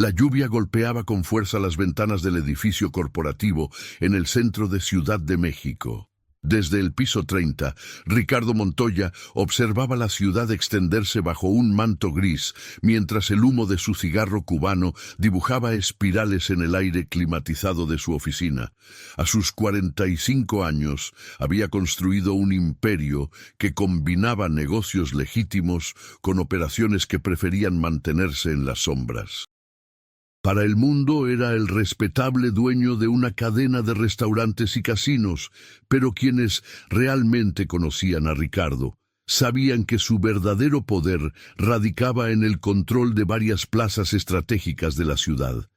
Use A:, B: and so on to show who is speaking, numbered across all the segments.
A: La lluvia golpeaba con fuerza las ventanas del edificio corporativo en el centro de Ciudad de México. Desde el piso 30, Ricardo Montoya observaba la ciudad extenderse bajo un manto gris, mientras el humo de su cigarro cubano dibujaba espirales en el aire climatizado de su oficina. A sus 45 años, había construido un imperio que combinaba negocios legítimos con operaciones que preferían mantenerse en las sombras. Para el mundo era el respetable dueño de una cadena de restaurantes y casinos, pero quienes realmente conocían a Ricardo sabían que su verdadero poder radicaba en el control de varias plazas estratégicas de la ciudad.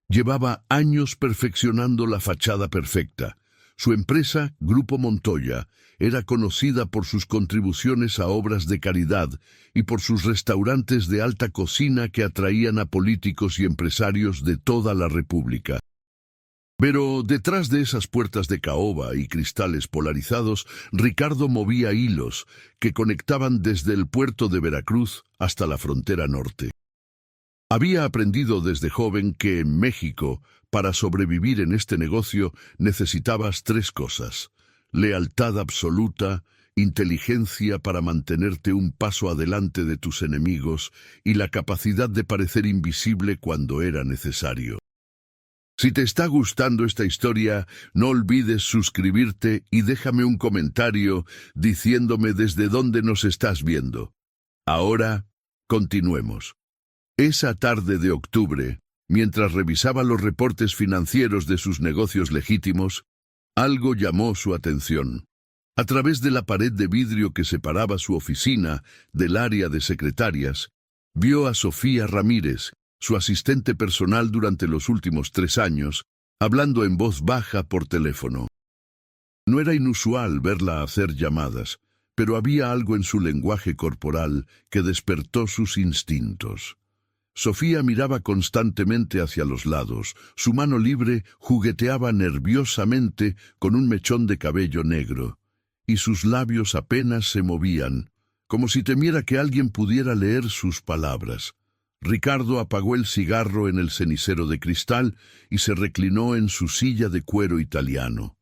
A: Llevaba años perfeccionando la fachada perfecta. Su empresa, Grupo Montoya, era conocida por sus contribuciones a obras de caridad y por sus restaurantes de alta cocina que atraían a políticos y empresarios de toda la República. Pero detrás de esas puertas de caoba y cristales polarizados, Ricardo movía hilos que conectaban desde el puerto de Veracruz hasta la frontera norte. Había aprendido desde joven que en México, para sobrevivir en este negocio, necesitabas 3 cosas: lealtad absoluta, inteligencia para mantenerte un paso adelante de tus enemigos y la capacidad de parecer invisible cuando era necesario. Si te está gustando esta historia, no olvides suscribirte y déjame un comentario diciéndome desde dónde nos estás viendo. Ahora, continuemos. Esa tarde de octubre, mientras revisaba los reportes financieros de sus negocios legítimos, algo llamó su atención. A través de la pared de vidrio que separaba su oficina del área de secretarias, vio a Sofía Ramírez, su asistente personal durante los últimos 3 años, hablando en voz baja por teléfono. No era inusual verla hacer llamadas, pero había algo en su lenguaje corporal que despertó sus instintos. Sofía miraba constantemente hacia los lados. Su mano libre jugueteaba nerviosamente con un mechón de cabello negro, y sus labios apenas se movían, como si temiera que alguien pudiera leer sus palabras. Ricardo apagó el cigarro en el cenicero de cristal y se reclinó en su silla de cuero italiano.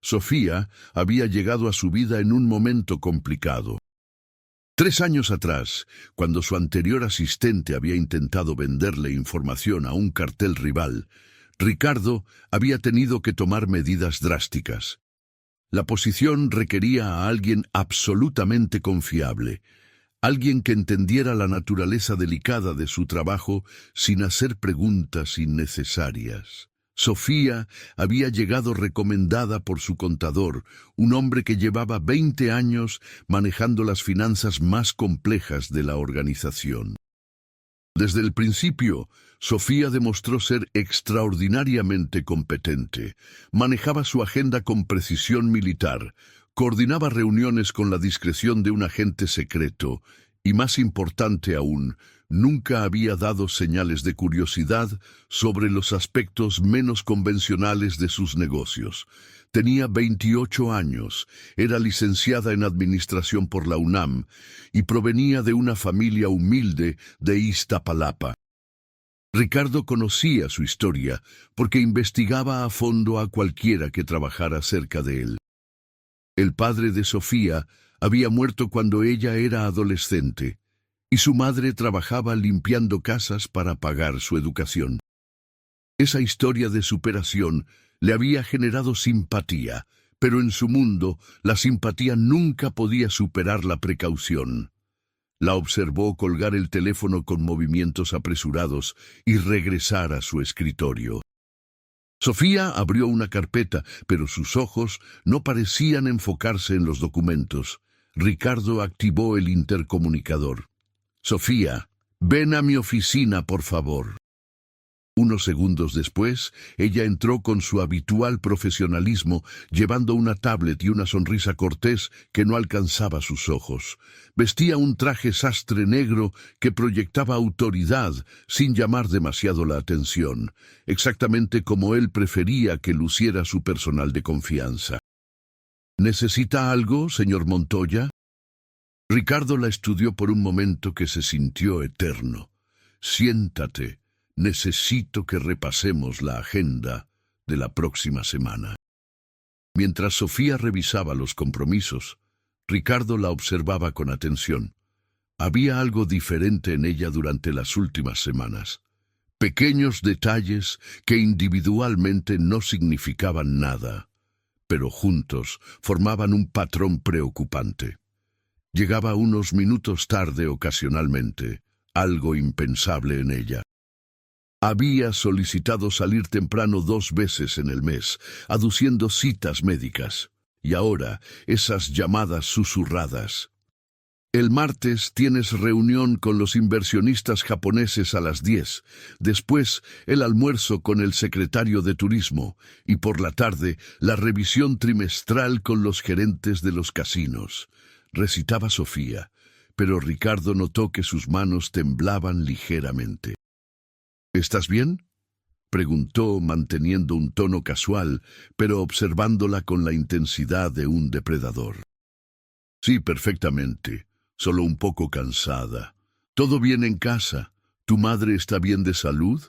A: Sofía había llegado a su vida en un momento complicado. 3 años atrás, cuando su anterior asistente había intentado venderle información a un cartel rival, Ricardo había tenido que tomar medidas drásticas. La posición requería a alguien absolutamente confiable, alguien que entendiera la naturaleza delicada de su trabajo sin hacer preguntas innecesarias. Sofía había llegado recomendada por su contador, un hombre que llevaba 20 años manejando las finanzas más complejas de la organización. Desde el principio, Sofía demostró ser extraordinariamente competente. Manejaba su agenda con precisión militar, coordinaba reuniones con la discreción de un agente secreto y, más importante aún, nunca había dado señales de curiosidad sobre los aspectos menos convencionales de sus negocios. Tenía 28 años, era licenciada en Administración por la UNAM y provenía de una familia humilde de Iztapalapa. Ricardo conocía su historia porque investigaba a fondo a cualquiera que trabajara cerca de él. El padre de Sofía había muerto cuando ella era adolescente, y su madre trabajaba limpiando casas para pagar su educación. Esa historia de superación le había generado simpatía, pero en su mundo la simpatía nunca podía superar la precaución. La observó colgar el teléfono con movimientos apresurados y regresar a su escritorio. Sofía abrió una carpeta, pero sus ojos no parecían enfocarse en los documentos. Ricardo activó el intercomunicador. «Sofía, ven a mi oficina, por favor». Unos segundos después, ella entró con su habitual profesionalismo, llevando una tablet y una sonrisa cortés que no alcanzaba sus ojos. Vestía un traje sastre negro que proyectaba autoridad sin llamar demasiado la atención, exactamente como él prefería que luciera su personal de confianza. «¿Necesita algo, señor Montoya?» Ricardo la estudió por un momento que se sintió eterno. «Siéntate», Necesito que repasemos la agenda de la próxima semana. Mientras Sofía revisaba los compromisos, Ricardo la observaba con atención. Había algo diferente en ella durante las últimas semanas. Pequeños detalles que individualmente no significaban nada, pero juntos formaban un patrón preocupante. Llegaba unos minutos tarde ocasionalmente, algo impensable en ella. Había solicitado salir temprano 2 veces en el mes, aduciendo citas médicas, y ahora esas llamadas susurradas. El martes tienes reunión con los inversionistas japoneses a las 10, después el almuerzo con el secretario de Turismo y por la tarde la revisión trimestral con los gerentes de los casinos, recitaba Sofía, pero Ricardo notó que sus manos temblaban ligeramente. ¿Estás bien?, preguntó manteniendo un tono casual, pero observándola con la intensidad de un depredador. Sí, perfectamente. Solo un poco cansada. ¿Todo bien en casa? ¿Tu madre está bien de salud?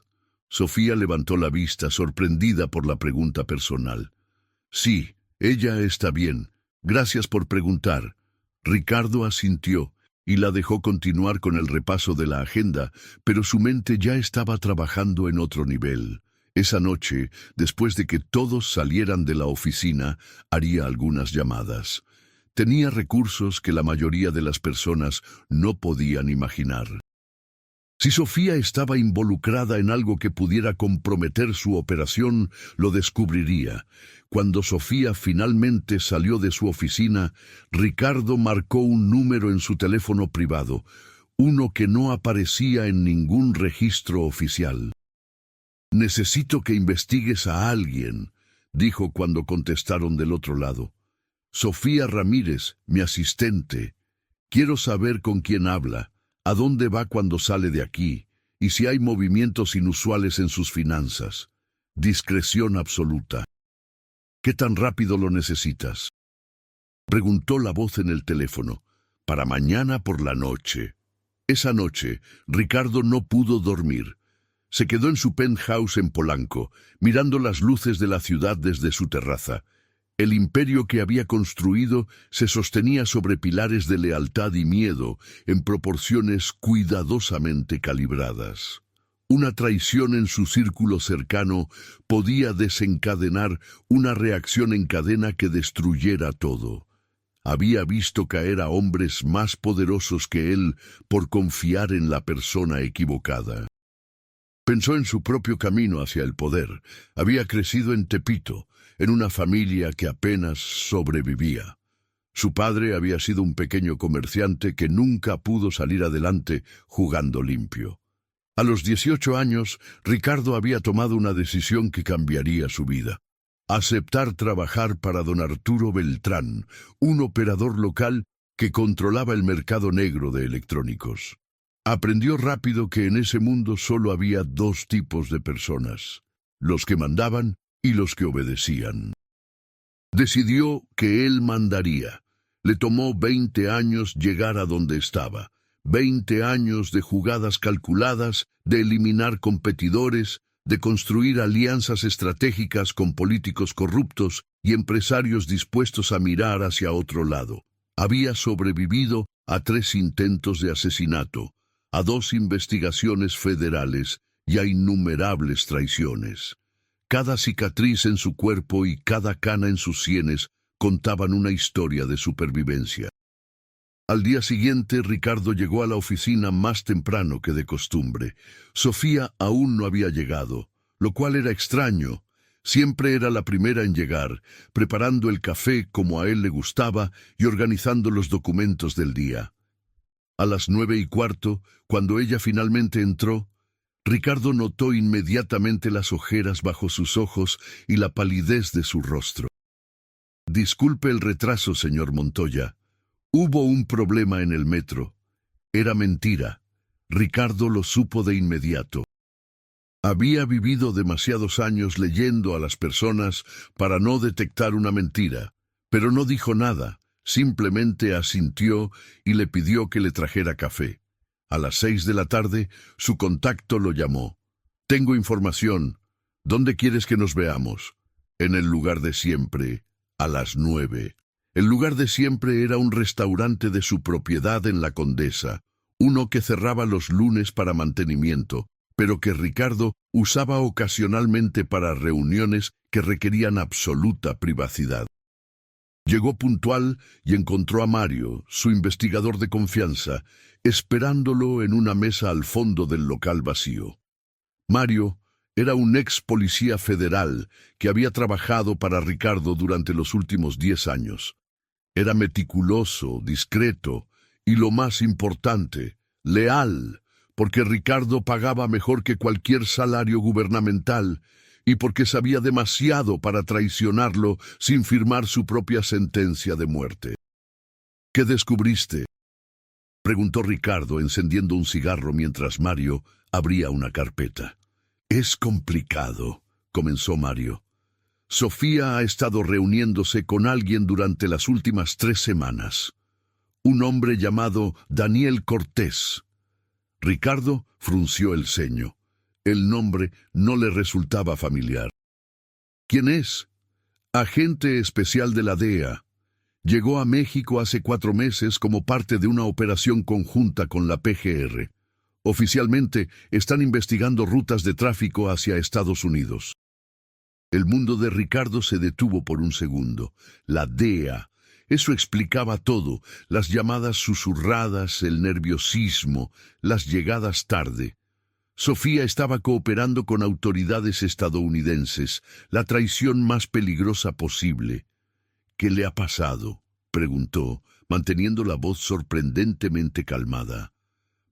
A: Sofía levantó la vista, sorprendida por la pregunta personal. Sí, ella está bien. Gracias por preguntar. Ricardo asintió y la dejó continuar con el repaso de la agenda, pero su mente ya estaba trabajando en otro nivel. Esa noche, después de que todos salieran de la oficina, haría algunas llamadas. Tenía recursos que la mayoría de las personas no podían imaginar. Si Sofía estaba involucrada en algo que pudiera comprometer su operación, lo descubriría. Cuando Sofía finalmente salió de su oficina, Ricardo marcó un número en su teléfono privado, uno que no aparecía en ningún registro oficial. «Necesito que investigues a alguien», dijo cuando contestaron del otro lado. «Sofía Ramírez, mi asistente. Quiero saber con quién habla, a dónde va cuando sale de aquí, y si hay movimientos inusuales en sus finanzas. Discreción absoluta». «¿Qué tan rápido lo necesitas?», preguntó la voz en el teléfono. «Para mañana por la noche». Esa noche, Ricardo no pudo dormir. Se quedó en su penthouse en Polanco, mirando las luces de la ciudad desde su terraza. El imperio que había construido se sostenía sobre pilares de lealtad y miedo en proporciones cuidadosamente calibradas. Una traición en su círculo cercano podía desencadenar una reacción en cadena que destruyera todo. Había visto caer a hombres más poderosos que él por confiar en la persona equivocada. Pensó en su propio camino hacia el poder. Había crecido en Tepito, en una familia que apenas sobrevivía. Su padre había sido un pequeño comerciante que nunca pudo salir adelante jugando limpio. A los 18 años, Ricardo había tomado una decisión que cambiaría su vida. Aceptar trabajar para don Arturo Beltrán, un operador local que controlaba el mercado negro de electrónicos. Aprendió rápido que en ese mundo solo había 2 tipos de personas: los que mandaban y los que obedecían. Decidió que él mandaría. Le tomó 20 años llegar a donde estaba. 20 años de jugadas calculadas, de eliminar competidores, de construir alianzas estratégicas con políticos corruptos y empresarios dispuestos a mirar hacia otro lado. Había sobrevivido a 3 intentos de asesinato, a 2 investigaciones federales y a innumerables traiciones. Cada cicatriz en su cuerpo y cada cana en sus sienes contaban una historia de supervivencia. Al día siguiente, Ricardo llegó a la oficina más temprano que de costumbre. Sofía aún no había llegado, lo cual era extraño. Siempre era la primera en llegar, preparando el café como a él le gustaba y organizando los documentos del día. A las 9:15, cuando ella finalmente entró, Ricardo notó inmediatamente las ojeras bajo sus ojos y la palidez de su rostro. «Disculpe el retraso, señor Montoya. Hubo un problema en el metro». Era mentira. Ricardo lo supo de inmediato. Había vivido demasiados años leyendo a las personas para no detectar una mentira, pero no dijo nada, simplemente asintió y le pidió que le trajera café. A las 6 de la tarde, su contacto lo llamó. Tengo información. ¿Dónde quieres que nos veamos? En el lugar de siempre, a las 9. El lugar de siempre era un restaurante de su propiedad en La Condesa, uno que cerraba los lunes para mantenimiento, pero que Ricardo usaba ocasionalmente para reuniones que requerían absoluta privacidad. Llegó puntual y encontró a Mario, su investigador de confianza, esperándolo en una mesa al fondo del local vacío. Mario era un ex policía federal que había trabajado para Ricardo durante los últimos 10 años. Era meticuloso, discreto y, lo más importante, leal, porque Ricardo pagaba mejor que cualquier salario gubernamental y porque sabía demasiado para traicionarlo sin firmar su propia sentencia de muerte. ¿Qué descubriste?, preguntó Ricardo, encendiendo un cigarro mientras Mario abría una carpeta. Es complicado, comenzó Mario. Sofía ha estado reuniéndose con alguien durante las últimas 3 semanas. Un hombre llamado Daniel Cortés. Ricardo frunció el ceño. El nombre no le resultaba familiar. ¿Quién es? Agente especial de la DEA. Llegó a México hace 4 meses como parte de una operación conjunta con la PGR. Oficialmente están investigando rutas de tráfico hacia Estados Unidos. El mundo de Ricardo se detuvo por un segundo. La DEA. Eso explicaba todo: las llamadas susurradas, el nerviosismo, las llegadas tarde. Sofía estaba cooperando con autoridades estadounidenses, la traición más peligrosa posible. ¿Qué le ha pasado?, preguntó, manteniendo la voz sorprendentemente calmada.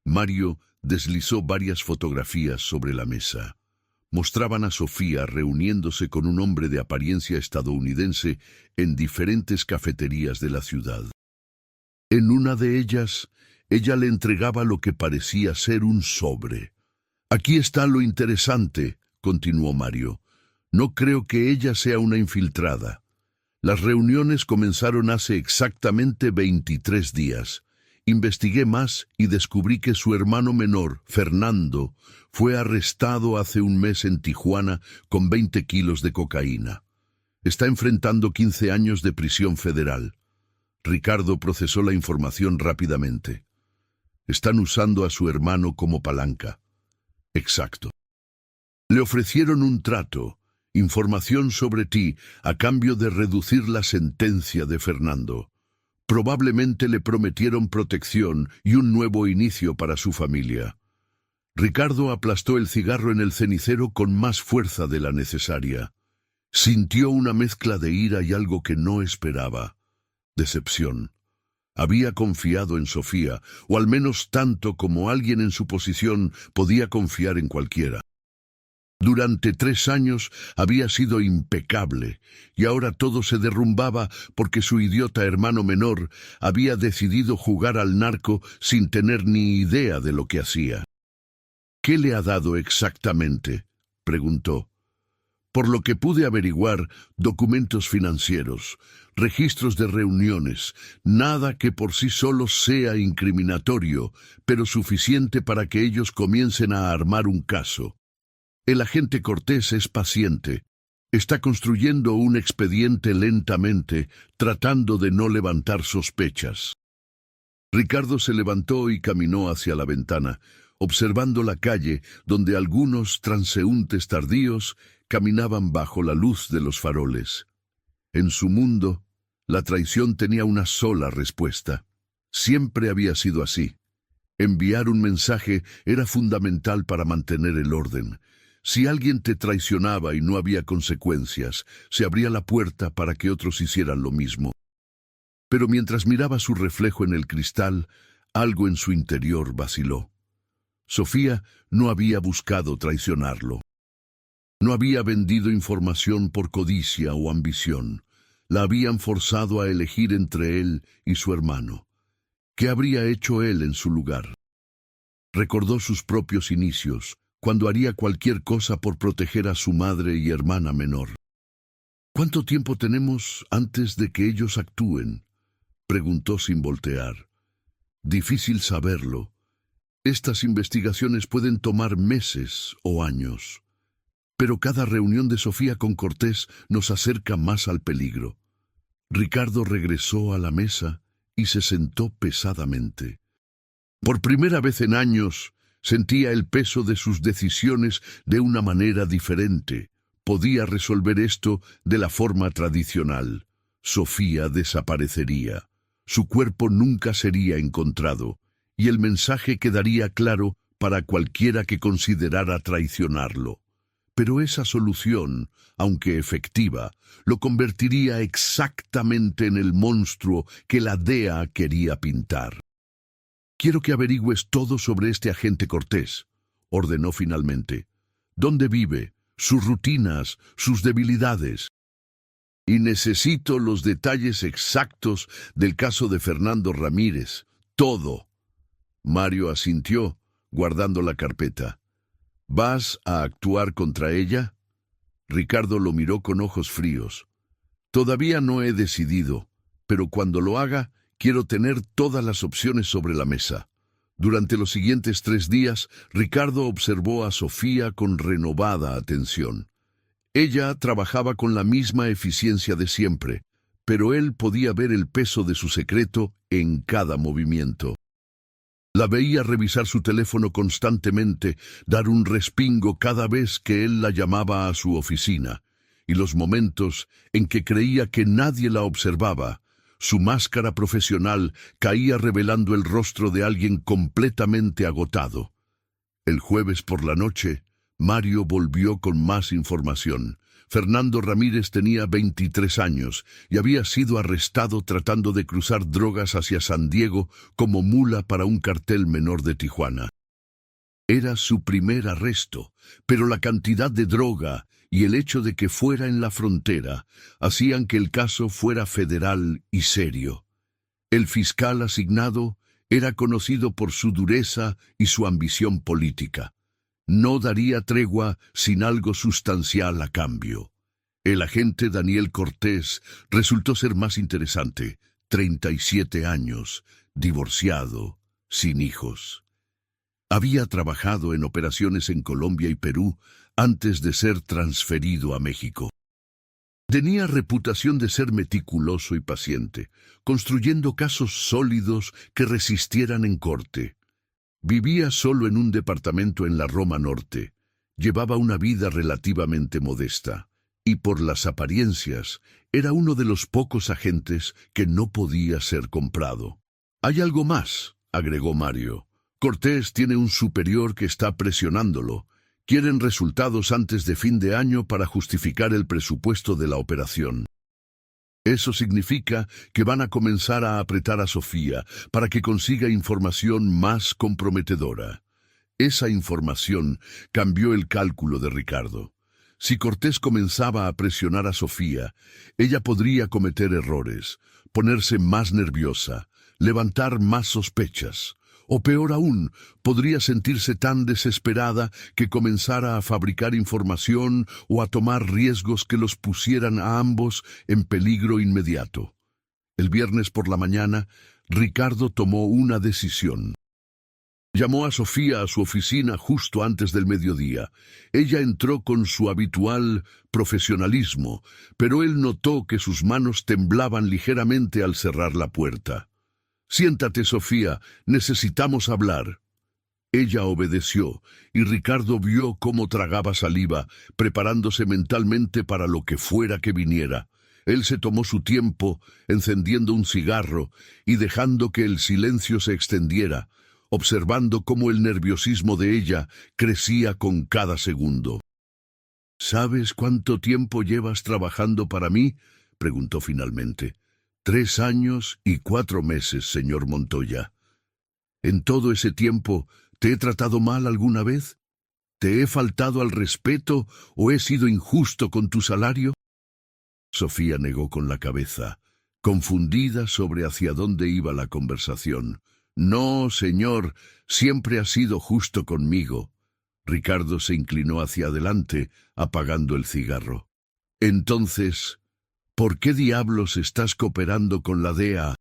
A: Mario deslizó varias fotografías sobre la mesa. Mostraban a Sofía reuniéndose con un hombre de apariencia estadounidense en diferentes cafeterías de la ciudad. En una de ellas, ella le entregaba lo que parecía ser un sobre. Aquí está lo interesante, continuó Mario. No creo que ella sea una infiltrada. Las reuniones comenzaron hace exactamente 23 días. Investigué más y descubrí que su hermano menor, Fernando, fue arrestado hace un mes en Tijuana con 20 kilos de cocaína. Está enfrentando 15 años de prisión federal. Ricardo procesó la información rápidamente. Están usando a su hermano como palanca. Exacto. Le ofrecieron un trato, información sobre ti, a cambio de reducir la sentencia de Fernando. Probablemente le prometieron protección y un nuevo inicio para su familia. Ricardo aplastó el cigarro en el cenicero con más fuerza de la necesaria. Sintió una mezcla de ira y algo que no esperaba: decepción. Había confiado en Sofía, o al menos tanto como alguien en su posición podía confiar en cualquiera. Durante 3 años había sido impecable, y ahora todo se derrumbaba porque su idiota hermano menor había decidido jugar al narco sin tener ni idea de lo que hacía. ¿Qué le ha dado exactamente?, preguntó. Por lo que pude averiguar, documentos financieros, registros de reuniones, nada que por sí solo sea incriminatorio, pero suficiente para que ellos comiencen a armar un caso. El agente Cortés es paciente. Está construyendo un expediente lentamente, tratando de no levantar sospechas. Ricardo se levantó y caminó hacia la ventana, observando la calle donde algunos transeúntes tardíos caminaban bajo la luz de los faroles. En su mundo, la traición tenía una sola respuesta. Siempre había sido así. Enviar un mensaje era fundamental para mantener el orden. Si alguien te traicionaba y no había consecuencias, se abría la puerta para que otros hicieran lo mismo. Pero mientras miraba su reflejo en el cristal, algo en su interior vaciló. Sofía no había buscado traicionarlo. No había vendido información por codicia o ambición. La habían forzado a elegir entre él y su hermano. ¿Qué habría hecho él en su lugar? Recordó sus propios inicios, cuando haría cualquier cosa por proteger a su madre y hermana menor. ¿Cuánto tiempo tenemos antes de que ellos actúen?, preguntó sin voltear. Difícil saberlo. Estas investigaciones pueden tomar meses o años, pero cada reunión de Sofía con Cortés nos acerca más al peligro. Ricardo regresó a la mesa y se sentó pesadamente. Por primera vez en años, sentía el peso de sus decisiones de una manera diferente. Podía resolver esto de la forma tradicional. Sofía desaparecería. Su cuerpo nunca sería encontrado, y el mensaje quedaría claro para cualquiera que considerara traicionarlo. Pero esa solución, aunque efectiva, lo convertiría exactamente en el monstruo que la DEA quería pintar. «Quiero que averigües todo sobre este agente Cortés», ordenó finalmente. «¿Dónde vive? Sus rutinas, sus debilidades. Y necesito los detalles exactos del caso de Fernando Ramírez. Todo». Mario asintió, guardando la carpeta. «¿Vas a actuar contra ella?» Ricardo lo miró con ojos fríos. «Todavía no he decidido, pero cuando lo haga, quiero tener todas las opciones sobre la mesa». Durante los siguientes 3 días, Ricardo observó a Sofía con renovada atención. Ella trabajaba con la misma eficiencia de siempre, pero él podía ver el peso de su secreto en cada movimiento. La veía revisar su teléfono constantemente, dar un respingo cada vez que él la llamaba a su oficina, y los momentos en que creía que nadie la observaba, su máscara profesional caía revelando el rostro de alguien completamente agotado. El jueves por la noche, Mario volvió con más información. Fernando Ramírez tenía 23 años y había sido arrestado tratando de cruzar drogas hacia San Diego como mula para un cartel menor de Tijuana. Era su primer arresto, pero la cantidad de droga y el hecho de que fuera en la frontera hacían que el caso fuera federal y serio. El fiscal asignado era conocido por su dureza y su ambición política. No daría tregua sin algo sustancial a cambio. El agente Daniel Cortés resultó ser más interesante. 37 años, divorciado, sin hijos. Había trabajado en operaciones en Colombia y Perú antes de ser transferido a México. Tenía reputación de ser meticuloso y paciente, construyendo casos sólidos que resistieran en corte. Vivía solo en un departamento en la Roma Norte. Llevaba una vida relativamente modesta, y por las apariencias, era uno de los pocos agentes que no podía ser comprado. «Hay algo más», agregó Mario. «Cortés tiene un superior que está presionándolo. Quieren resultados antes de fin de año para justificar el presupuesto de la operación. Eso significa que van a comenzar a apretar a Sofía para que consiga información más comprometedora». Esa información cambió el cálculo de Ricardo. Si Cortés comenzaba a presionar a Sofía, ella podría cometer errores, ponerse más nerviosa, levantar más sospechas. O peor aún, podría sentirse tan desesperada que comenzara a fabricar información o a tomar riesgos que los pusieran a ambos en peligro inmediato. El viernes por la mañana, Ricardo tomó una decisión. Llamó a Sofía a su oficina justo antes del mediodía. Ella entró con su habitual profesionalismo, pero él notó que sus manos temblaban ligeramente al cerrar la puerta. «Siéntate, Sofía, necesitamos hablar». Ella obedeció, y Ricardo vio cómo tragaba saliva, preparándose mentalmente para lo que fuera que viniera. Él se tomó su tiempo, encendiendo un cigarro y dejando que el silencio se extendiera, observando cómo el nerviosismo de ella crecía con cada segundo. «¿Sabes cuánto tiempo llevas trabajando para mí?», preguntó finalmente. 3 años y 4 meses, señor Montoya. ¿En todo ese tiempo te he tratado mal alguna vez? ¿Te he faltado al respeto o he sido injusto con tu salario?» Sofía negó con la cabeza, confundida sobre hacia dónde iba la conversación. «No, señor, siempre ha sido justo conmigo». Ricardo se inclinó hacia adelante, apagando el cigarro. «Entonces, ¿por qué diablos estás cooperando con la DEA?»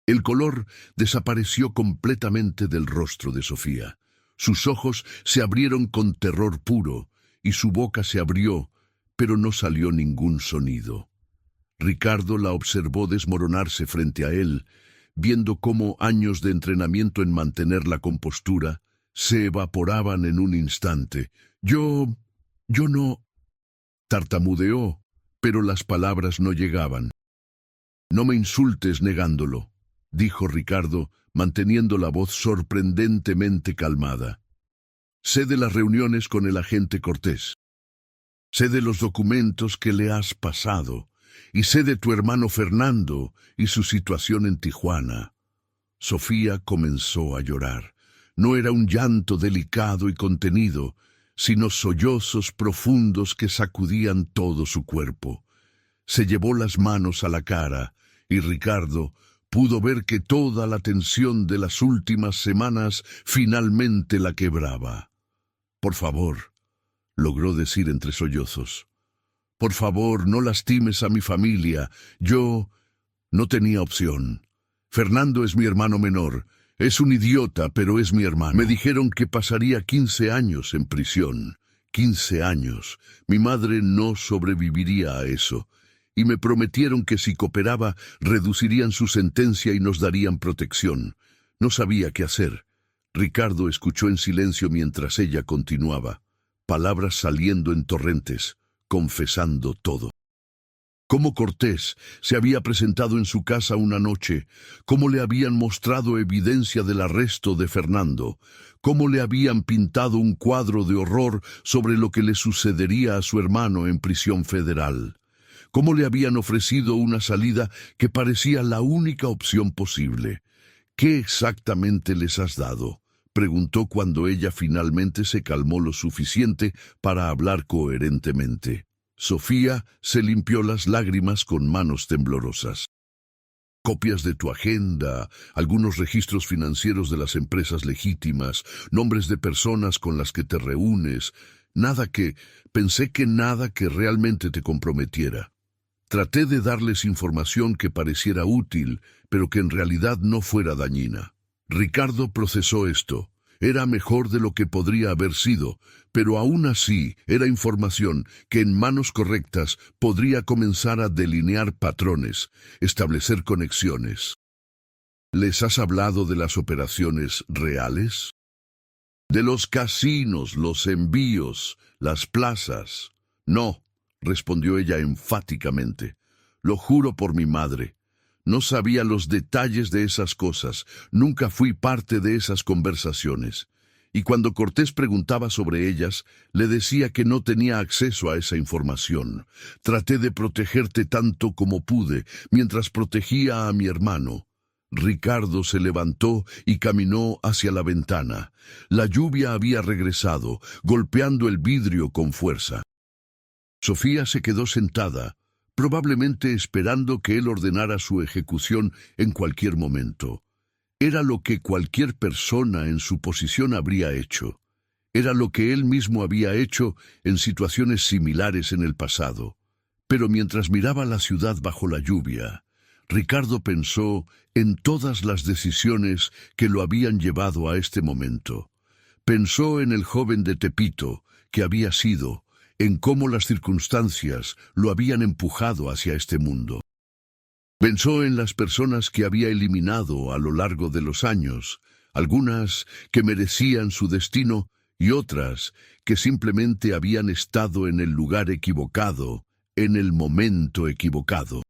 A: El color desapareció completamente del rostro de Sofía. Sus ojos se abrieron con terror puro, y su boca se abrió, pero no salió ningún sonido. Ricardo la observó desmoronarse frente a él, viendo cómo años de entrenamiento en mantener la compostura se evaporaban en un instante. Yo no... tartamudeó, pero las palabras no llegaban. «No me insultes negándolo», dijo Ricardo, manteniendo la voz sorprendentemente calmada. «Sé de las reuniones con el agente Cortés. Sé de los documentos que le has pasado, y sé de tu hermano Fernando y su situación en Tijuana». Sofía comenzó a llorar. No era un llanto delicado y contenido, sino sollozos profundos que sacudían todo su cuerpo. Se llevó las manos a la cara, y Ricardo pudo ver que toda la tensión de las últimas semanas finalmente la quebraba. «Por favor», logró decir entre sollozos. «Por favor, no lastimes a mi familia. Yo no tenía opción. Fernando es mi hermano menor. Es un idiota, pero es mi hermano. Me dijeron que pasaría 15 años en prisión. 15 años. Mi madre no sobreviviría a eso. Y me prometieron que si cooperaba, reducirían su sentencia y nos darían protección. No sabía qué hacer». Ricardo escuchó en silencio mientras ella continuaba, palabras saliendo en torrentes, confesando todo. Cómo Cortés se había presentado en su casa una noche, cómo le habían mostrado evidencia del arresto de Fernando, cómo le habían pintado un cuadro de horror sobre lo que le sucedería a su hermano en prisión federal, cómo le habían ofrecido una salida que parecía la única opción posible. «¿Qué exactamente les has dado?», preguntó cuando ella finalmente se calmó lo suficiente para hablar coherentemente. Sofía se limpió las lágrimas con manos temblorosas. «Copias de tu agenda, algunos registros financieros de las empresas legítimas, nombres de personas con las que te reúnes. Pensé que nada que realmente te comprometiera. Traté de darles información que pareciera útil, pero que en realidad no fuera dañina». Ricardo procesó esto. Era mejor de lo que podría haber sido, pero aún así era información que en manos correctas podría comenzar a delinear patrones, establecer conexiones. «¿Les has hablado de las operaciones reales? ¿De los casinos, los envíos, las plazas?» «No», respondió ella enfáticamente. «Lo juro por mi madre. No sabía los detalles de esas cosas, nunca fui parte de esas conversaciones. Y cuando Cortés preguntaba sobre ellas, le decía que no tenía acceso a esa información. Traté de protegerte tanto como pude, mientras protegía a mi hermano». Ricardo se levantó y caminó hacia la ventana. La lluvia había regresado, golpeando el vidrio con fuerza. Sofía se quedó sentada, probablemente esperando que él ordenara su ejecución en cualquier momento. Era lo que cualquier persona en su posición habría hecho. Era lo que él mismo había hecho en situaciones similares en el pasado. Pero mientras miraba la ciudad bajo la lluvia, Ricardo pensó en todas las decisiones que lo habían llevado a este momento. Pensó en el joven de Tepito, que había sido, en cómo las circunstancias lo habían empujado hacia este mundo. Pensó en las personas que había eliminado a lo largo de los años, algunas que merecían su destino y otras que simplemente habían estado en el lugar equivocado, en el momento equivocado.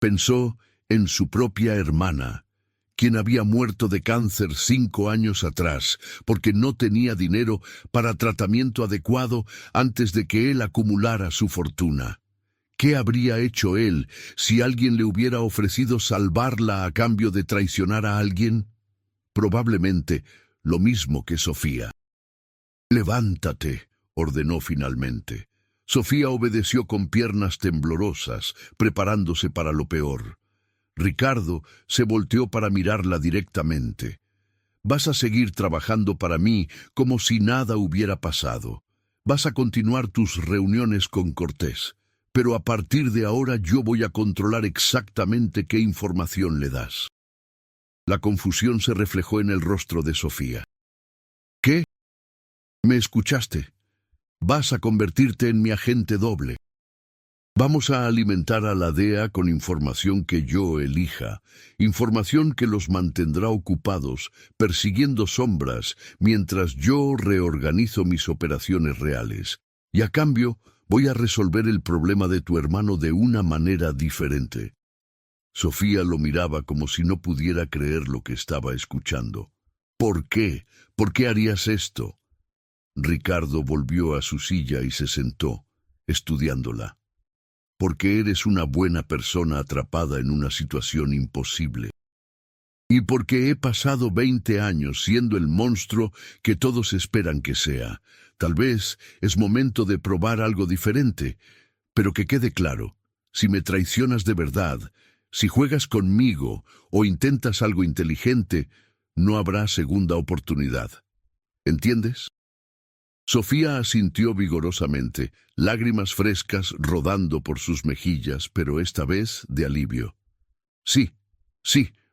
A: Pensó en su propia hermana, quien había muerto de cáncer 5 años atrás, porque no tenía dinero para tratamiento adecuado antes de que él acumulara su fortuna. ¿Qué habría hecho él si alguien le hubiera ofrecido salvarla a cambio de traicionar a alguien? Probablemente lo mismo que Sofía. «Levántate», ordenó finalmente. Sofía obedeció con piernas temblorosas, preparándose para lo peor. Ricardo se volteó para mirarla directamente. «Vas a seguir trabajando para mí como si nada hubiera pasado. Vas a continuar tus reuniones con Cortés, pero a partir de ahora yo voy a controlar exactamente qué información le das». La confusión se reflejó en el rostro de Sofía. ¿Qué? ¿Me escuchaste? Vas a convertirte en mi agente doble. Vamos a alimentar a la DEA con información que yo elija, información que los mantendrá ocupados, persiguiendo sombras, mientras yo reorganizo mis operaciones reales. Y a cambio, voy a resolver el problema de tu hermano de una manera diferente. Sofía lo miraba como si no pudiera creer lo que estaba escuchando. ¿Por qué? ¿Por qué harías esto? Ricardo volvió a su silla y se sentó, estudiándola. Porque eres una buena persona atrapada en una situación imposible. Y porque he pasado 20 años siendo el monstruo que todos esperan que sea. Tal vez es momento de probar algo diferente, pero que quede claro, si me traicionas de verdad, si juegas conmigo o intentas algo inteligente, no habrá segunda oportunidad. ¿Entiendes? Sofía asintió vigorosamente, lágrimas frescas rodando por sus mejillas, pero esta vez de alivio. Sí,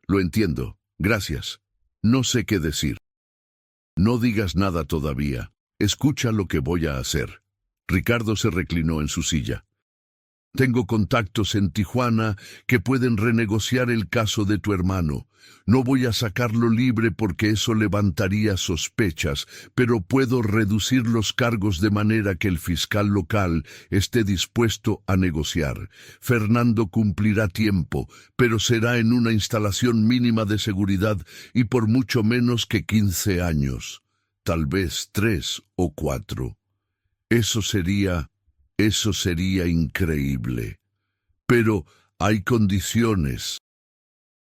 A: lo entiendo. Gracias. No sé qué decir. No digas nada todavía. Escucha lo que voy a hacer. Ricardo se reclinó en su silla. Tengo contactos en Tijuana que pueden renegociar el caso de tu hermano. No voy a sacarlo libre porque eso levantaría sospechas, pero puedo reducir los cargos de manera que el fiscal local esté dispuesto a negociar. Fernando cumplirá tiempo, pero será en una instalación mínima de seguridad y por mucho menos que 15 años. Tal vez 3 o 4. Eso sería increíble. Pero hay condiciones.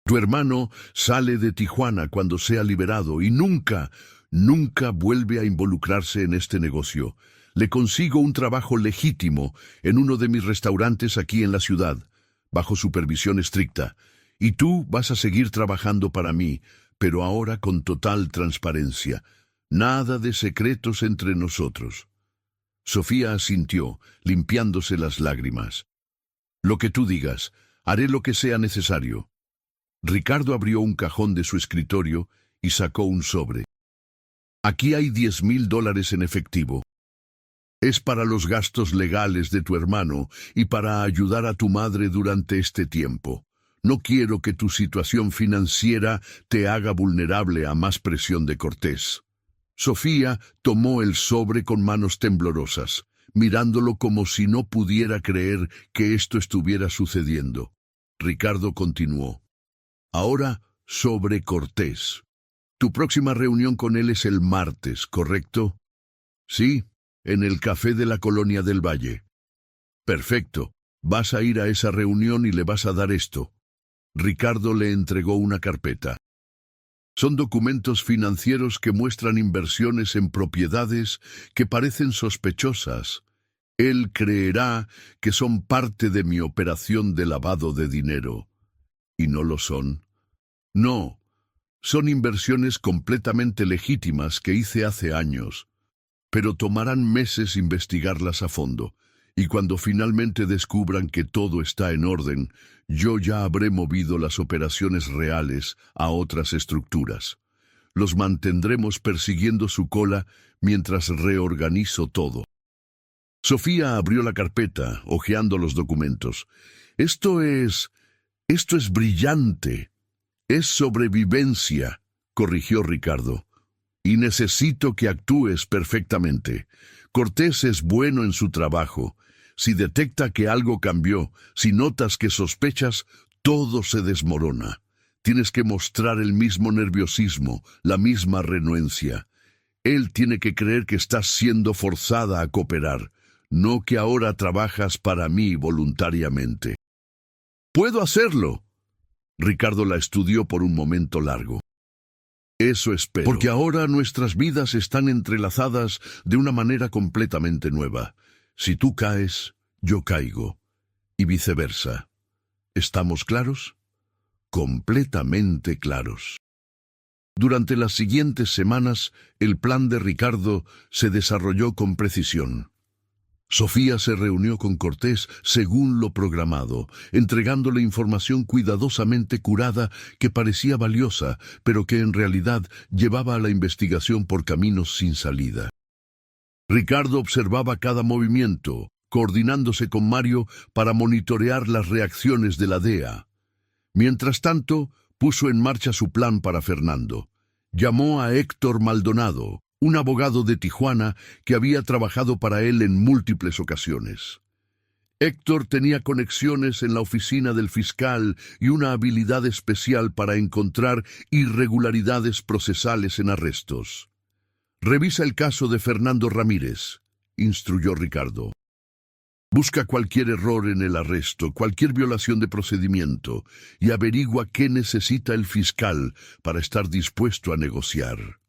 A: Tu hermano sale de Tijuana cuando sea liberado y nunca vuelve a involucrarse en este negocio. Le consigo un trabajo legítimo en uno de mis restaurantes aquí en la ciudad, bajo supervisión estricta. Y tú vas a seguir trabajando para mí, pero ahora con total transparencia. Nada de secretos entre nosotros. Sofía asintió, limpiándose las lágrimas. Lo que tú digas, haré lo que sea necesario. Ricardo abrió un cajón de su escritorio y sacó un sobre. Aquí hay $10,000 en efectivo. Es para los gastos legales de tu hermano y para ayudar a tu madre durante este tiempo. No quiero que tu situación financiera te haga vulnerable a más presión de Cortés. Sofía tomó el sobre con manos temblorosas, mirándolo como si no pudiera creer que esto estuviera sucediendo. Ricardo continuó. Ahora, sobre Cortés. Tu próxima reunión con él es el martes, ¿correcto? Sí, en el café de la Colonia del Valle. Perfecto. Vas a ir a esa reunión y le vas a dar esto. Ricardo le entregó una carpeta. Son documentos financieros que muestran inversiones en propiedades que parecen sospechosas. Él creerá que son parte de mi operación de lavado de dinero. ¿Y no lo son? No, son inversiones completamente legítimas que hice hace años, pero tomarán meses investigarlas a fondo, y cuando finalmente descubran que todo está en orden, yo ya habré movido las operaciones reales a otras estructuras. Los mantendremos persiguiendo su cola mientras reorganizo todo. Sofía abrió la carpeta, hojeando los documentos. Esto es brillante. Es sobrevivencia, corrigió Ricardo. Y necesito que actúes perfectamente. Cortés es bueno en su trabajo. Si detecta que algo cambió, si notas que sospechas, todo se desmorona. Tienes que mostrar el mismo nerviosismo, la misma renuencia. Él tiene que creer que estás siendo forzada a cooperar, no que ahora trabajas para mí voluntariamente. ¡Puedo hacerlo! Ricardo la estudió por un momento largo. Eso espero. Porque ahora nuestras vidas están entrelazadas de una manera completamente nueva. Si tú caes, yo caigo. Y viceversa. ¿Estamos claros? Completamente claros. Durante las siguientes semanas, el plan de Ricardo se desarrolló con precisión. Sofía se reunió con Cortés según lo programado, entregándole información cuidadosamente curada que parecía valiosa, pero que en realidad llevaba a la investigación por caminos sin salida. Ricardo observaba cada movimiento, coordinándose con Mario para monitorear las reacciones de la DEA. Mientras tanto, puso en marcha su plan para Fernando. Llamó a Héctor Maldonado, un abogado de Tijuana que había trabajado para él en múltiples ocasiones. Héctor tenía conexiones en la oficina del fiscal y una habilidad especial para encontrar irregularidades procesales en arrestos. «Revisa el caso de Fernando Ramírez», instruyó Ricardo. «Busca cualquier error en el arresto, cualquier violación de procedimiento, y averigua qué necesita el fiscal para estar dispuesto a negociar».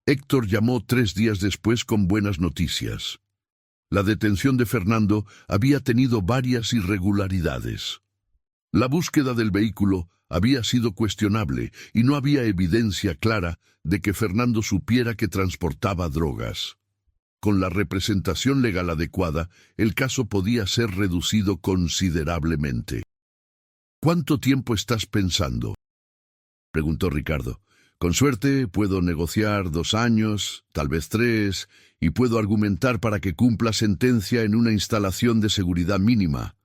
A: Héctor llamó 3 días después con buenas noticias. La detención de Fernando había tenido varias irregularidades. La búsqueda del vehículo había sido cuestionable y no había evidencia clara de que Fernando supiera que transportaba drogas. Con la representación legal adecuada, el caso podía ser reducido considerablemente. «¿Cuánto tiempo estás pensando?», preguntó Ricardo. «Con suerte puedo negociar 2 años, tal vez 3, y puedo argumentar para que cumpla sentencia en una instalación de seguridad mínima».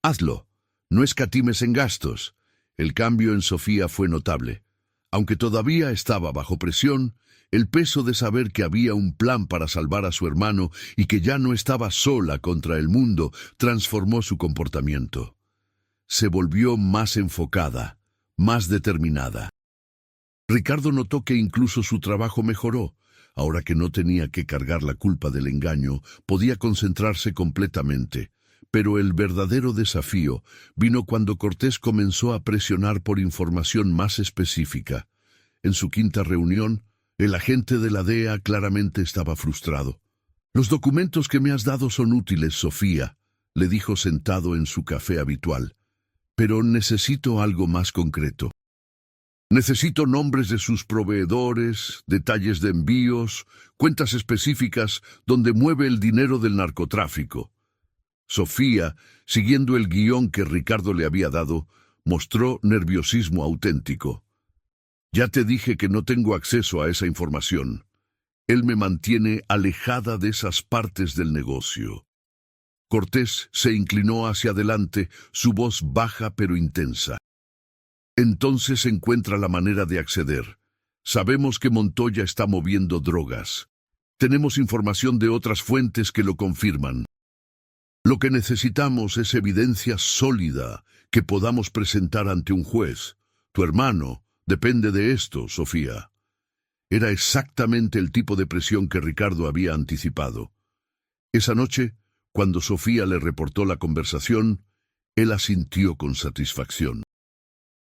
A: «Hazlo. No escatimes en gastos». El cambio en Sofía fue notable. Aunque todavía estaba bajo presión, el peso de saber que había un plan para salvar a su hermano y que ya no estaba sola contra el mundo transformó su comportamiento. Se volvió más enfocada, más determinada. Ricardo notó que incluso su trabajo mejoró. Ahora que no tenía que cargar la culpa del engaño, podía concentrarse completamente. Pero el verdadero desafío vino cuando Cortés comenzó a presionar por información más específica. En su 5ª reunión, el agente de la DEA claramente estaba frustrado. «Los documentos que me has dado son útiles, Sofía», le dijo sentado en su café habitual. «Pero necesito algo más concreto. Necesito nombres de sus proveedores, detalles de envíos, cuentas específicas donde mueve el dinero del narcotráfico». Sofía, siguiendo el guión que Ricardo le había dado, mostró nerviosismo auténtico. «Ya te dije que no tengo acceso a esa información. Él me mantiene alejada de esas partes del negocio». Cortés se inclinó hacia adelante, su voz baja pero intensa. «Entonces encuentra la manera de acceder. Sabemos que Montoya está moviendo drogas. Tenemos información de otras fuentes que lo confirman. Lo que necesitamos es evidencia sólida que podamos presentar ante un juez. Tu hermano depende de esto, Sofía». Era exactamente el tipo de presión que Ricardo había anticipado. Esa noche, cuando Sofía le reportó la conversación, él asintió con satisfacción.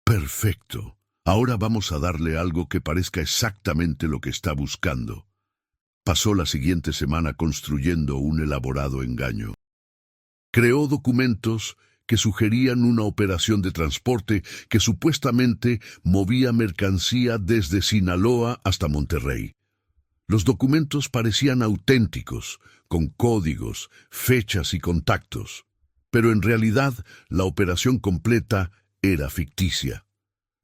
A: «Perfecto. Ahora vamos a darle algo que parezca exactamente lo que está buscando». Pasó la siguiente semana construyendo un elaborado engaño. Creó documentos que sugerían una operación de transporte que supuestamente movía mercancía desde Sinaloa hasta Monterrey. Los documentos parecían auténticos, con códigos, fechas y contactos, pero en realidad la operación completa era ficticia.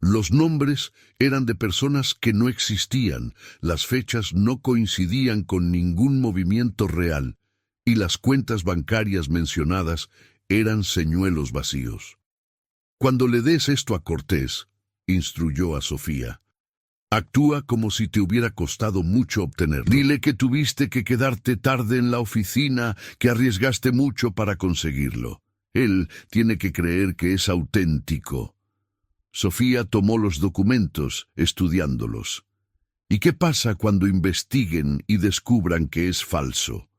A: Los nombres eran de personas que no existían, las fechas no coincidían con ningún movimiento real, y las cuentas bancarias mencionadas eran señuelos vacíos. «Cuando le des esto a Cortés», instruyó a Sofía, «actúa como si te hubiera costado mucho obtenerlo. Dile que tuviste que quedarte tarde en la oficina, que arriesgaste mucho para conseguirlo. Él tiene que creer que es auténtico». Sofía tomó los documentos, estudiándolos. «¿Y qué pasa cuando investiguen y descubran que es falso?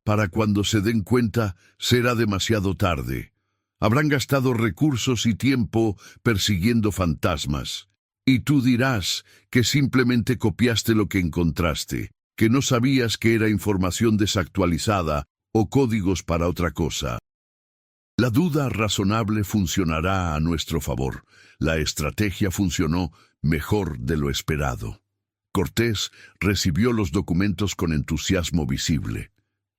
A: Para cuando se den cuenta, será demasiado tarde. Habrán gastado recursos y tiempo persiguiendo fantasmas. Y tú dirás que simplemente copiaste lo que encontraste, que no sabías que era información desactualizada o códigos para otra cosa. La duda razonable funcionará a nuestro favor. La estrategia funcionó mejor de lo esperado». Cortés recibió los documentos con entusiasmo visible.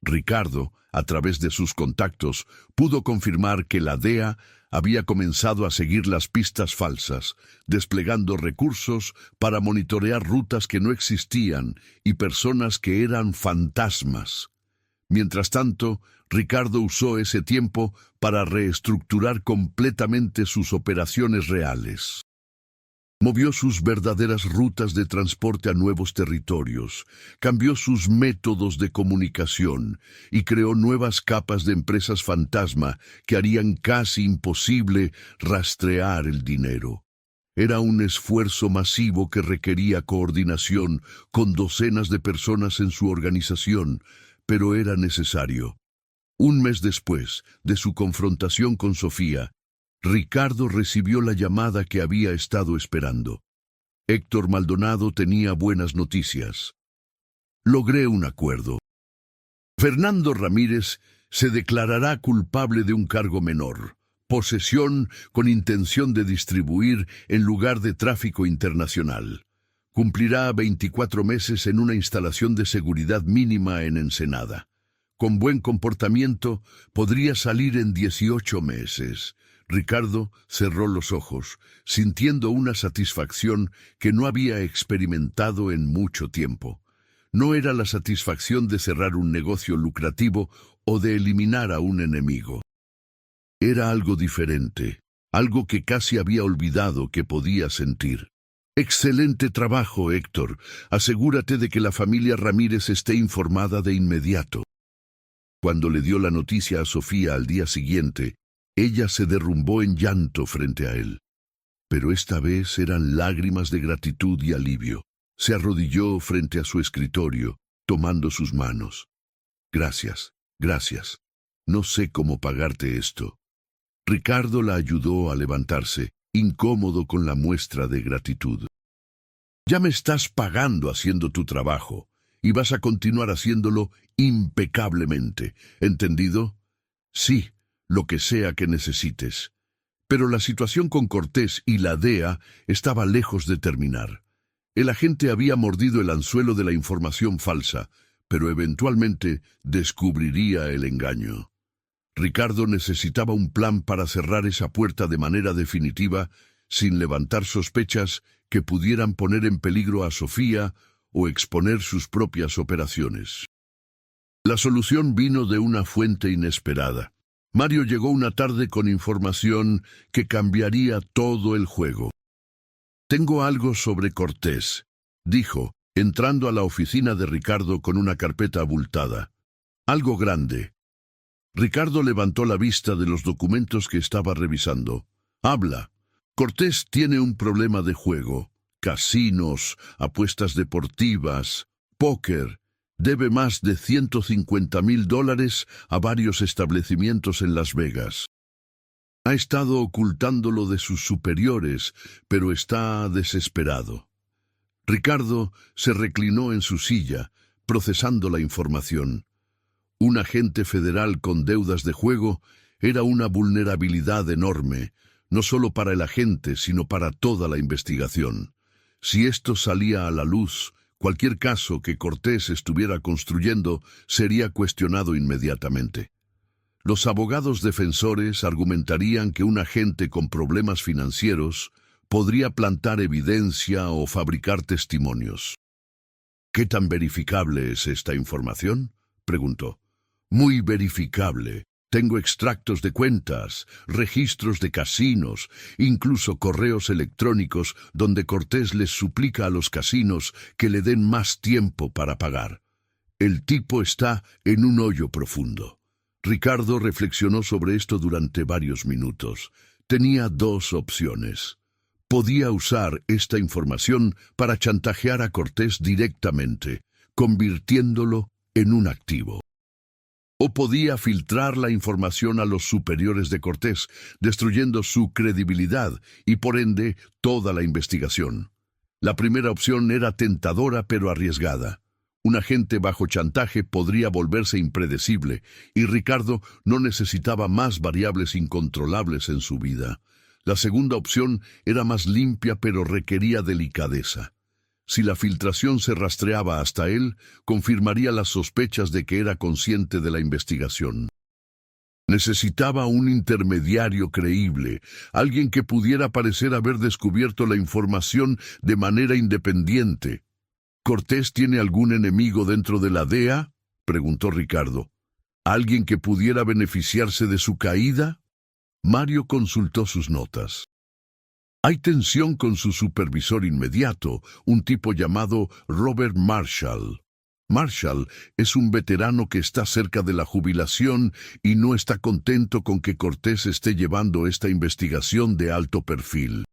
A: Ricardo, a través de sus contactos, pudo confirmar que la DEA había comenzado a seguir las pistas falsas, desplegando recursos para monitorear rutas que no existían y personas que eran fantasmas. Mientras tanto, Ricardo usó ese tiempo para reestructurar completamente sus operaciones reales. Movió sus verdaderas rutas de transporte a nuevos territorios, cambió sus métodos de comunicación y creó nuevas capas de empresas fantasma que harían casi imposible rastrear el dinero. Era un esfuerzo masivo que requería coordinación con docenas de personas en su organización, pero era necesario. Un mes después de su confrontación con Sofía, Ricardo recibió la llamada que había estado esperando. Héctor Maldonado tenía buenas noticias. Logré un acuerdo. Fernando Ramírez se declarará culpable de un cargo menor, posesión con intención de distribuir en lugar de tráfico internacional. Cumplirá 24 meses en una instalación de seguridad mínima en Ensenada. Con buen comportamiento, podría salir en 18 meses. Ricardo cerró los ojos, sintiendo una satisfacción que no había experimentado en mucho tiempo. No era la satisfacción de cerrar un negocio lucrativo o de eliminar a un enemigo. Era algo diferente, algo que casi había olvidado que podía sentir. Excelente trabajo, Héctor. Asegúrate de que la familia Ramírez esté informada de inmediato. Cuando le dio la noticia a Sofía al día siguiente, ella se derrumbó en llanto frente a él. Pero esta vez eran lágrimas de gratitud y alivio. Se arrodilló frente a su escritorio, tomando sus manos. Gracias, gracias. No sé cómo pagarte esto. Ricardo la ayudó a levantarse, incómodo con la muestra de gratitud. Ya me estás pagando haciendo tu trabajo, y vas a continuar haciéndolo impecablemente. ¿Entendido? Sí, lo que sea que necesites. Pero la situación con Cortés y la DEA estaba lejos de terminar. El agente había mordido el anzuelo de la información falsa, pero eventualmente descubriría el engaño. Ricardo necesitaba un plan para cerrar esa puerta de manera definitiva, sin levantar sospechas que pudieran poner en peligro a Sofía o exponer sus propias operaciones. La solución vino de una fuente inesperada. Mario llegó una tarde con información que cambiaría todo el juego. «Tengo algo sobre Cortés», dijo, entrando a la oficina de Ricardo con una carpeta abultada. «Algo grande». Ricardo levantó la vista de los documentos que estaba revisando. «Habla. Cortés tiene un problema de juego. Casinos, apuestas deportivas, póker. Debe más de $150,000 a varios establecimientos en Las Vegas. Ha estado ocultándolo de sus superiores, pero está desesperado». Ricardo se reclinó en su silla, procesando la información. Un agente federal con deudas de juego era una vulnerabilidad enorme, no solo para el agente, sino para toda la investigación. Si esto salía a la luz, cualquier caso que Cortés estuviera construyendo sería cuestionado inmediatamente. Los abogados defensores argumentarían que un agente con problemas financieros podría plantar evidencia o fabricar testimonios. «¿Qué tan verificable es esta información?», preguntó. «Muy verificable. Tengo extractos de cuentas, registros de casinos, incluso correos electrónicos donde Cortés les suplica a los casinos que le den más tiempo para pagar. El tipo está en un hoyo profundo». Ricardo reflexionó sobre esto durante varios minutos. Tenía dos opciones. Podía usar esta información para chantajear a Cortés directamente, convirtiéndolo en un activo. O podía filtrar la información a los superiores de Cortés, destruyendo su credibilidad y por ende toda la investigación. La primera opción era tentadora pero arriesgada. Un agente bajo chantaje podría volverse impredecible, y Ricardo no necesitaba más variables incontrolables en su vida. La segunda opción era más limpia pero requería delicadeza. Si la filtración se rastreaba hasta él, confirmaría las sospechas de que era consciente de la investigación. Necesitaba un intermediario creíble, alguien que pudiera parecer haber descubierto la información de manera independiente. ¿Cortés tiene algún enemigo dentro de la DEA?, preguntó Ricardo. ¿Alguien que pudiera beneficiarse de su caída? Mario consultó sus notas. Hay tensión con su supervisor inmediato, un tipo llamado Robert Marshall. Marshall es un veterano que está cerca de la jubilación y no está contento con que Cortés esté llevando esta investigación de alto perfil.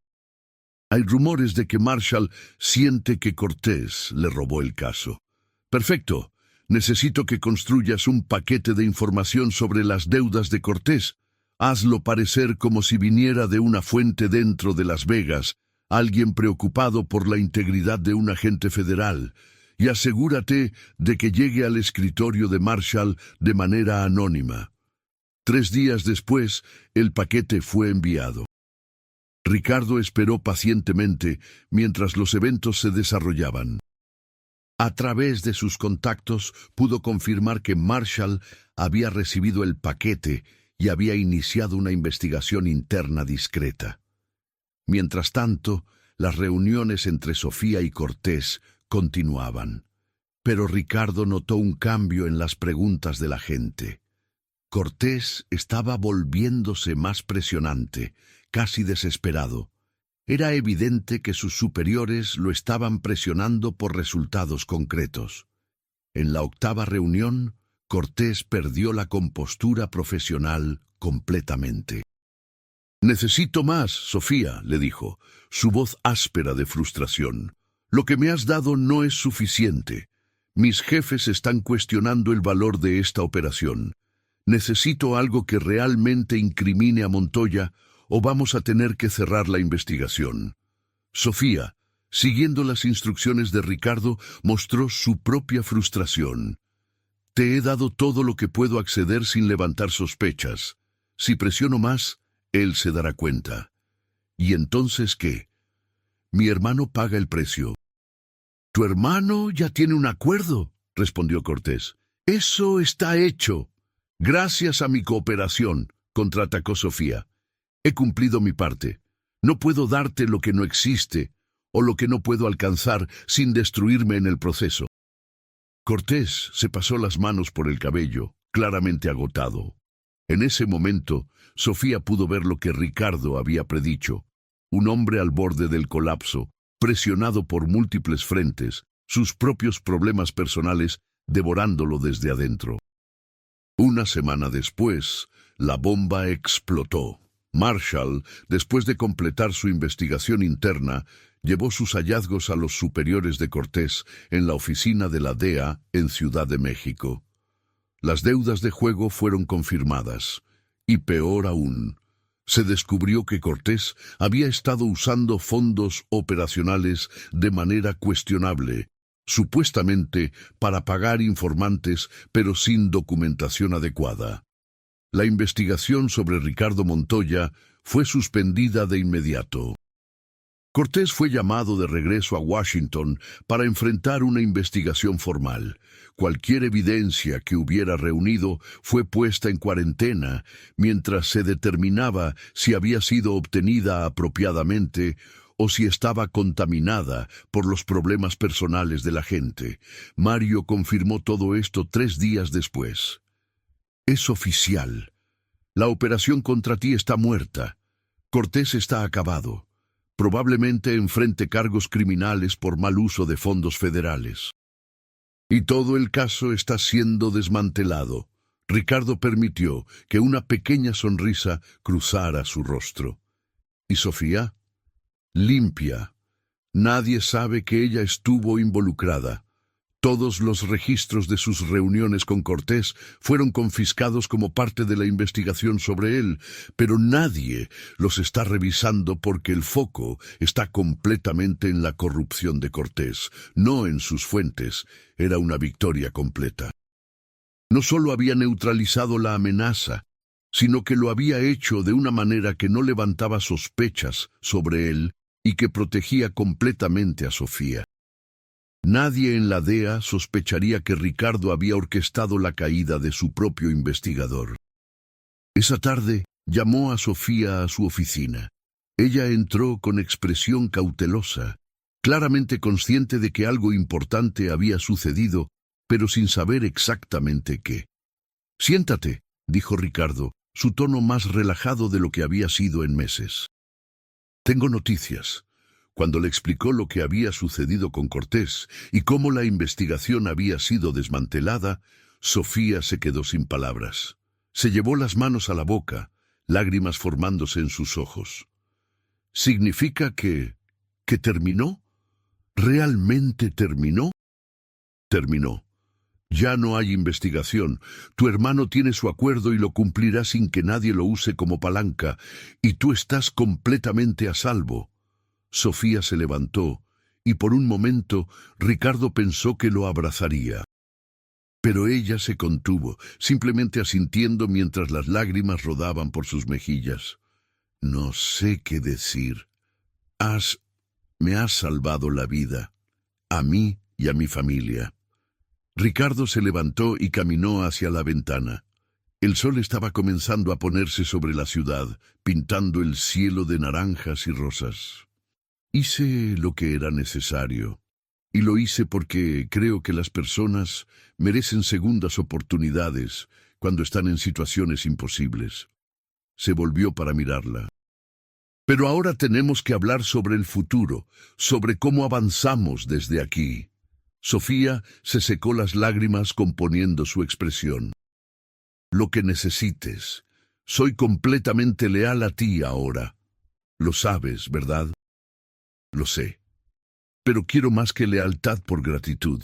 A: Hay rumores de que Marshall siente que Cortés le robó el caso. Perfecto. Necesito que construyas un paquete de información sobre las deudas de Cortés. Hazlo parecer como si viniera de una fuente dentro de Las Vegas, alguien preocupado por la integridad de un agente federal, y asegúrate de que llegue al escritorio de Marshall de manera anónima. 3 días después, el paquete fue enviado. Ricardo esperó pacientemente mientras los eventos se desarrollaban. A través de sus contactos pudo confirmar que Marshall había recibido el paquete y había iniciado una investigación interna discreta. Mientras tanto, las reuniones entre Sofía y Cortés continuaban, pero Ricardo notó un cambio en las preguntas de la gente. Cortés estaba volviéndose más presionante, casi desesperado. Era evidente que sus superiores lo estaban presionando por resultados concretos. En la 8ª reunión, Cortés perdió la compostura profesional completamente. «Necesito más, Sofía», le dijo, su voz áspera de frustración. «Lo que me has dado no es suficiente. Mis jefes están cuestionando el valor de esta operación. Necesito algo que realmente incrimine a Montoya o vamos a tener que cerrar la investigación». Sofía, siguiendo las instrucciones de Ricardo, mostró su propia frustración. «Te he dado todo lo que puedo acceder sin levantar sospechas. Si presiono más, él se dará cuenta». «¿Y entonces qué?» «Mi hermano paga el precio». «Tu hermano ya tiene un acuerdo», respondió Cortés. «Eso está hecho». «Gracias a mi cooperación», contraatacó Sofía. «He cumplido mi parte. No puedo darte lo que no existe o lo que no puedo alcanzar sin destruirme en el proceso». Cortés se pasó las manos por el cabello, claramente agotado. En ese momento, Sofía pudo ver lo que Ricardo había predicho. Un hombre al borde del colapso, presionado por múltiples frentes, sus propios problemas personales devorándolo desde adentro. Una semana después, la bomba explotó. Marshall, después de completar su investigación interna, llevó sus hallazgos a los superiores de Cortés en la oficina de la DEA en Ciudad de México. Las deudas de juego fueron confirmadas, y peor aún, se descubrió que Cortés había estado usando fondos operacionales de manera cuestionable, supuestamente para pagar informantes, pero sin documentación adecuada. La investigación sobre Ricardo Montoya fue suspendida de inmediato. Cortés fue llamado de regreso a Washington para enfrentar una investigación formal. Cualquier evidencia que hubiera reunido fue puesta en cuarentena mientras se determinaba si había sido obtenida apropiadamente o si estaba contaminada por los problemas personales de la gente. Mario confirmó todo esto 3 días después. «Es oficial. La operación contra ti está muerta. Cortés está acabado. Probablemente enfrente cargos criminales por mal uso de fondos federales. Y todo el caso está siendo desmantelado». Ricardo permitió que una pequeña sonrisa cruzara su rostro. ¿Y Sofía? Limpia. Nadie sabe que ella estuvo involucrada. Todos los registros de sus reuniones con Cortés fueron confiscados como parte de la investigación sobre él, pero nadie los está revisando porque el foco está completamente en la corrupción de Cortés, no en sus fuentes. Era una victoria completa. No solo había neutralizado la amenaza, sino que lo había hecho de una manera que no levantaba sospechas sobre él y que protegía completamente a Sofía. Nadie en la DEA sospecharía que Ricardo había orquestado la caída de su propio investigador. Esa tarde llamó a Sofía a su oficina. Ella entró con expresión cautelosa, claramente consciente de que algo importante había sucedido, pero sin saber exactamente qué. «Siéntate», dijo Ricardo, su tono más relajado de lo que había sido en meses. «Tengo noticias». Cuando le explicó lo que había sucedido con Cortés y cómo la investigación había sido desmantelada, Sofía se quedó sin palabras. Se llevó las manos a la boca, lágrimas formándose en sus ojos. ¿Significa que terminó? ¿Realmente terminó? Terminó. Ya no hay investigación. Tu hermano tiene su acuerdo y lo cumplirá sin que nadie lo use como palanca, y tú estás completamente a salvo. Sofía se levantó, y por un momento Ricardo pensó que lo abrazaría. Pero ella se contuvo, simplemente asintiendo mientras las lágrimas rodaban por sus mejillas. «No sé qué decir. Me has salvado la vida, a mí y a mi familia». Ricardo se levantó y caminó hacia la ventana. El sol estaba comenzando a ponerse sobre la ciudad, pintando el cielo de naranjas y rosas. Hice lo que era necesario, y lo hice porque creo que las personas merecen segundas oportunidades cuando están en situaciones imposibles. Se volvió para mirarla. «Pero ahora tenemos que hablar sobre el futuro, sobre cómo avanzamos desde aquí». Sofía se secó las lágrimas componiendo su expresión. «Lo que necesites. Soy completamente leal a ti ahora. Lo sabes, ¿verdad?» «Lo sé. Pero quiero más que lealtad por gratitud.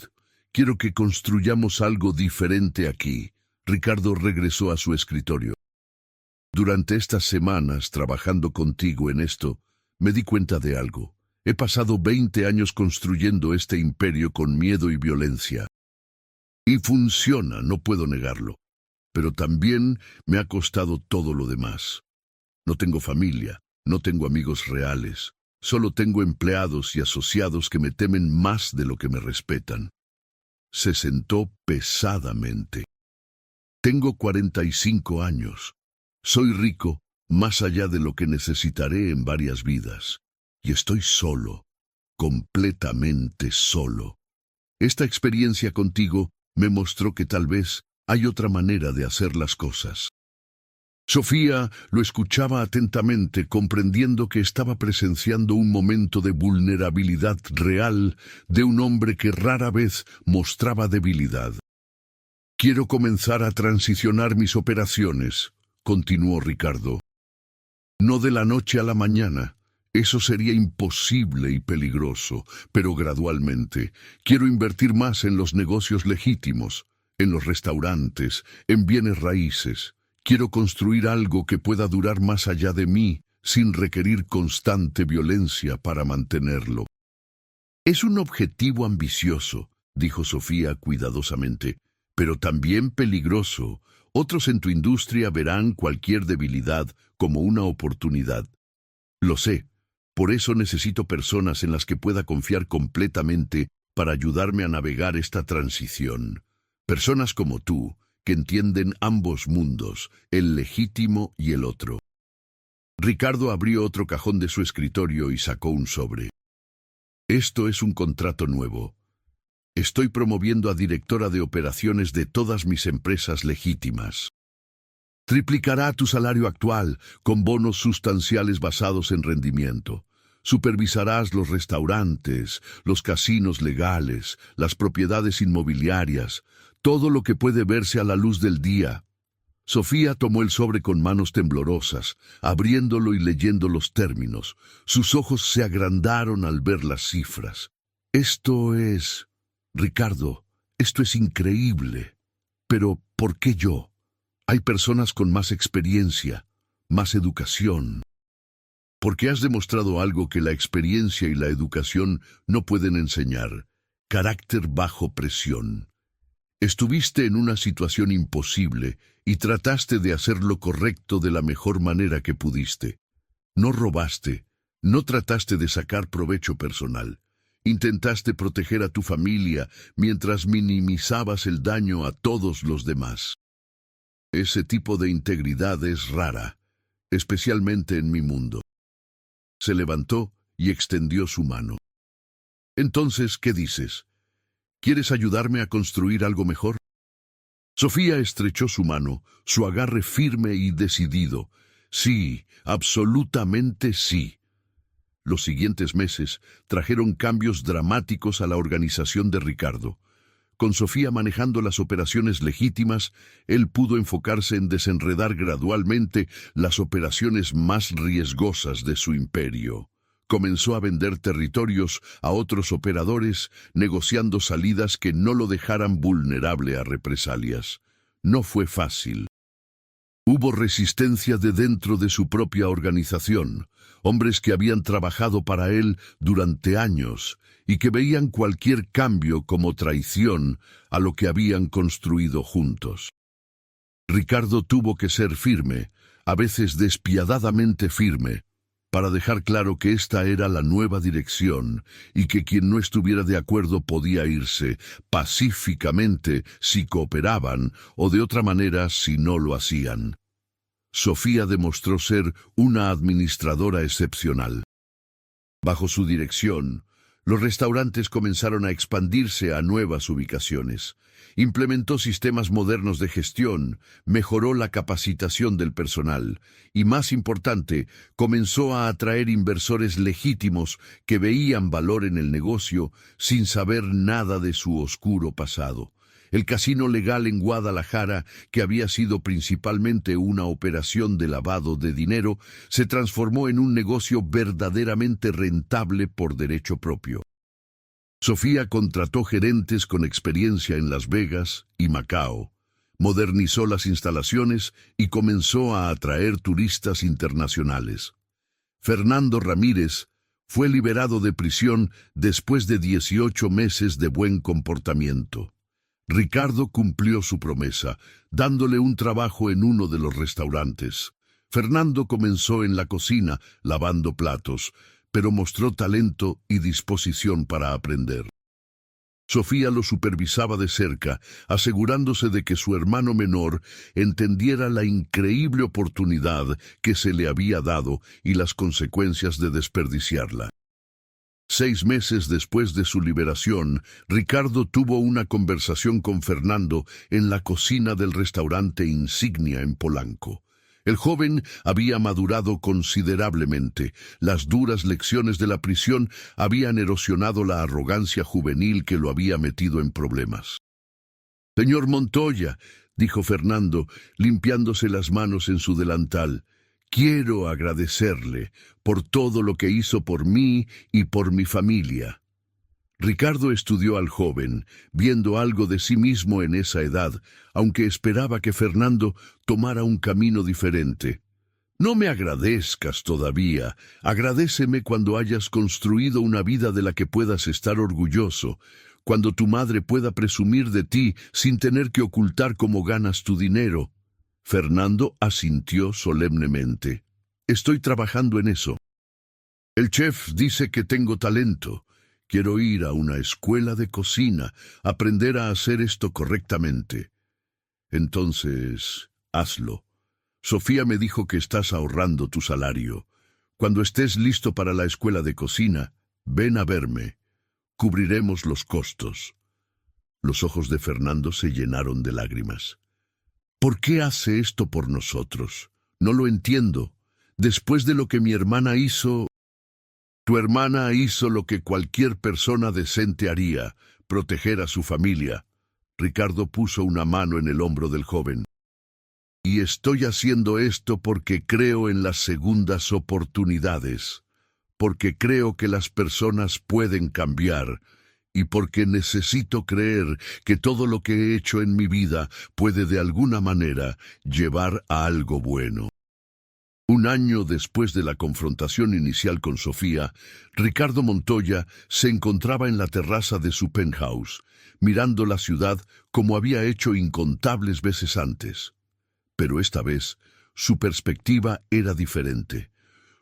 A: Quiero que construyamos algo diferente aquí». Ricardo regresó a su escritorio. «Durante estas semanas, trabajando contigo en esto, me di cuenta de algo. He pasado 20 años construyendo este imperio con miedo y violencia. Y funciona, no puedo negarlo. Pero también me ha costado todo lo demás. No tengo familia, no tengo amigos reales. Solo tengo empleados y asociados que me temen más de lo que me respetan». Se sentó pesadamente. «Tengo 45 años. Soy rico más allá de lo que necesitaré en varias vidas. Y estoy solo, completamente solo. Esta experiencia contigo me mostró que tal vez hay otra manera de hacer las cosas». Sofía lo escuchaba atentamente, comprendiendo que estaba presenciando un momento de vulnerabilidad real de un hombre que rara vez mostraba debilidad. «Quiero comenzar a transicionar mis operaciones», continuó Ricardo. «No de la noche a la mañana. Eso sería imposible y peligroso, pero gradualmente. Quiero invertir más en los negocios legítimos, en los restaurantes, en bienes raíces. Quiero construir algo que pueda durar más allá de mí, sin requerir constante violencia para mantenerlo». «Es un objetivo ambicioso», dijo Sofía cuidadosamente, «pero también peligroso. Otros en tu industria verán cualquier debilidad como una oportunidad». «Lo sé. Por eso necesito personas en las que pueda confiar completamente para ayudarme a navegar esta transición. Personas como tú, que entienden ambos mundos, el legítimo y el otro». Ricardo abrió otro cajón de su escritorio y sacó un sobre. «Esto es un contrato nuevo. Estoy promoviendo a directora de operaciones de todas mis empresas legítimas. Triplicará tu salario actual, con bonos sustanciales basados en rendimiento. Supervisarás los restaurantes, los casinos legales, las propiedades inmobiliarias, todo lo que puede verse a la luz del día». Sofía tomó el sobre con manos temblorosas, abriéndolo y leyendo los términos. Sus ojos se agrandaron al ver las cifras. Ricardo, esto es increíble. Pero, ¿por qué yo? Hay personas con más experiencia, más educación. Porque has demostrado algo que la experiencia y la educación no pueden enseñar: carácter bajo presión. Estuviste en una situación imposible y trataste de hacer lo correcto de la mejor manera que pudiste. No robaste, no trataste de sacar provecho personal. Intentaste proteger a tu familia mientras minimizabas el daño a todos los demás. Ese tipo de integridad es rara, especialmente en mi mundo. Se levantó y extendió su mano. Entonces, ¿qué dices? ¿Quieres ayudarme a construir algo mejor? Sofía estrechó su mano, su agarre firme y decidido. Sí, absolutamente sí. Los siguientes meses trajeron cambios dramáticos a la organización de Ricardo. Con Sofía manejando las operaciones legítimas, él pudo enfocarse en desenredar gradualmente las operaciones más riesgosas de su imperio. Comenzó a vender territorios a otros operadores, negociando salidas que no lo dejaran vulnerable a represalias. No fue fácil. Hubo resistencia de dentro de su propia organización, hombres que habían trabajado para él durante años y que veían cualquier cambio como traición a lo que habían construido juntos. Ricardo tuvo que ser firme, a veces despiadadamente firme, para dejar claro que esta era la nueva dirección y que quien no estuviera de acuerdo podía irse pacíficamente si cooperaban o de otra manera si no lo hacían. Sofía demostró ser una administradora excepcional. Bajo su dirección, los restaurantes comenzaron a expandirse a nuevas ubicaciones. Implementó sistemas modernos de gestión, mejoró la capacitación del personal y, más importante, comenzó a atraer inversores legítimos que veían valor en el negocio sin saber nada de su oscuro pasado. El casino legal en Guadalajara, que había sido principalmente una operación de lavado de dinero, se transformó en un negocio verdaderamente rentable por derecho propio. Sofía contrató gerentes con experiencia en Las Vegas y Macao, modernizó las instalaciones y comenzó a atraer turistas internacionales. Fernando Ramírez fue liberado de prisión después de 18 meses de buen comportamiento. Ricardo cumplió su promesa, dándole un trabajo en uno de los restaurantes. Fernando comenzó en la cocina, lavando platos, pero mostró talento y disposición para aprender. Sofía lo supervisaba de cerca, asegurándose de que su hermano menor entendiera la increíble oportunidad que se le había dado y las consecuencias de desperdiciarla. 6 meses después de su liberación, Ricardo tuvo una conversación con Fernando en la cocina del restaurante Insignia en Polanco. El joven había madurado considerablemente. Las duras lecciones de la prisión habían erosionado la arrogancia juvenil que lo había metido en problemas. «Señor Montoya», dijo Fernando, limpiándose las manos en su delantal, «quiero agradecerle por todo lo que hizo por mí y por mi familia». Ricardo estudió al joven, viendo algo de sí mismo en esa edad, aunque esperaba que Fernando tomara un camino diferente. «No me agradezcas todavía, agradéceme cuando hayas construido una vida de la que puedas estar orgulloso, cuando tu madre pueda presumir de ti sin tener que ocultar cómo ganas tu dinero». Fernando asintió solemnemente. «Estoy trabajando en eso. El chef dice que tengo talento. Quiero ir a una escuela de cocina, aprender a hacer esto correctamente». «Entonces, hazlo. Sofía me dijo que estás ahorrando tu salario. Cuando estés listo para la escuela de cocina, ven a verme. Cubriremos los costos». Los ojos de Fernando se llenaron de lágrimas. «¿Por qué hace esto por nosotros? No lo entiendo. Después de lo que mi hermana hizo...» «Tu hermana hizo lo que cualquier persona decente haría, proteger a su familia». Ricardo puso una mano en el hombro del joven. «Y estoy haciendo esto porque creo en las segundas oportunidades, porque creo que las personas pueden cambiar, y porque necesito creer que todo lo que he hecho en mi vida puede de alguna manera llevar a algo bueno». Un año después de la confrontación inicial con Sofía, Ricardo Montoya se encontraba en la terraza de su penthouse, mirando la ciudad como había hecho incontables veces antes. Pero esta vez, su perspectiva era diferente.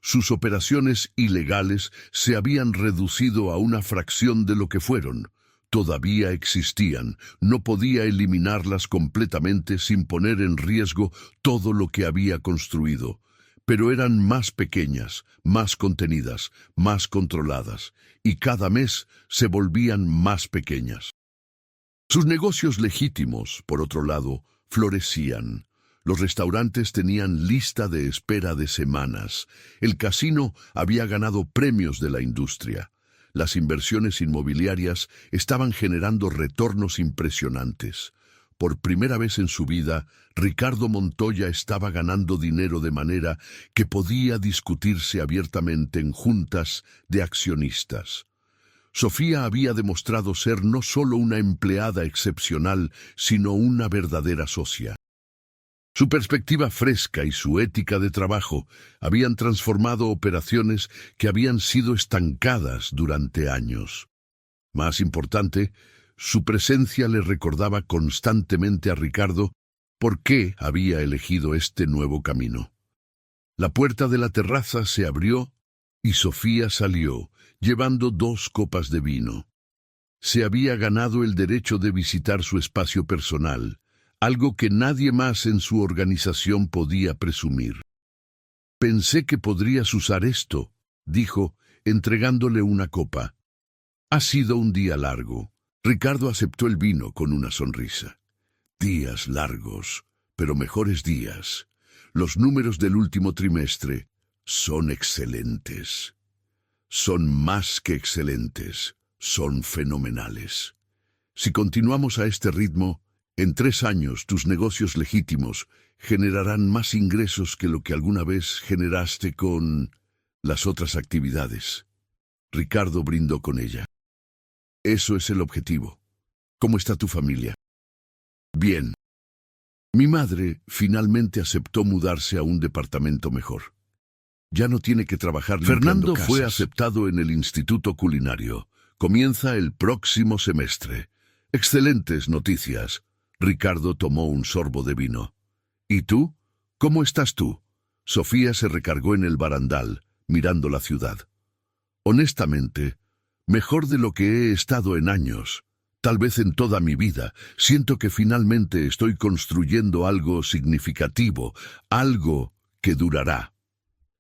A: Sus operaciones ilegales se habían reducido a una fracción de lo que fueron. Todavía existían, no podía eliminarlas completamente sin poner en riesgo todo lo que había construido, pero eran más pequeñas, más contenidas, más controladas, y cada mes se volvían más pequeñas. Sus negocios legítimos, por otro lado, florecían. Los restaurantes tenían lista de espera de semanas. El casino había ganado premios de la industria. Las inversiones inmobiliarias estaban generando retornos impresionantes. Por primera vez en su vida, Ricardo Montoya estaba ganando dinero de manera que podía discutirse abiertamente en juntas de accionistas. Sofía había demostrado ser no solo una empleada excepcional, sino una verdadera socia. Su perspectiva fresca y su ética de trabajo habían transformado operaciones que habían sido estancadas durante años. Más importante, su presencia le recordaba constantemente a Ricardo por qué había elegido este nuevo camino. La puerta de la terraza se abrió y Sofía salió, llevando 2 copas de vino. Se había ganado el derecho de visitar su espacio personal, algo que nadie más en su organización podía presumir. «Pensé que podrías usar esto», dijo, entregándole una copa. «Ha sido un día largo». Ricardo aceptó el vino con una sonrisa. «Días largos, pero mejores días. Los números del último trimestre son excelentes. Son más que excelentes, son fenomenales. Si continuamos a este ritmo, en 3 años tus negocios legítimos generarán más ingresos que lo que alguna vez generaste con las otras actividades». Ricardo brindó con ella. «Eso es el objetivo. ¿Cómo está tu familia?» «Bien. Mi madre finalmente aceptó mudarse a un departamento mejor. Ya no tiene que trabajar limpiando
B: Fernando
A: casas.
B: fue
A: Aceptado en el Instituto Culinario. Comienza el próximo semestre. Excelentes noticias». Ricardo tomó un sorbo de vino. «¿Y tú? ¿Cómo estás tú?» Sofía se recargó en el barandal, mirando la ciudad. «Honestamente, mejor de lo que he estado en años. Tal vez en toda mi vida. Siento que finalmente estoy construyendo algo significativo, algo que durará».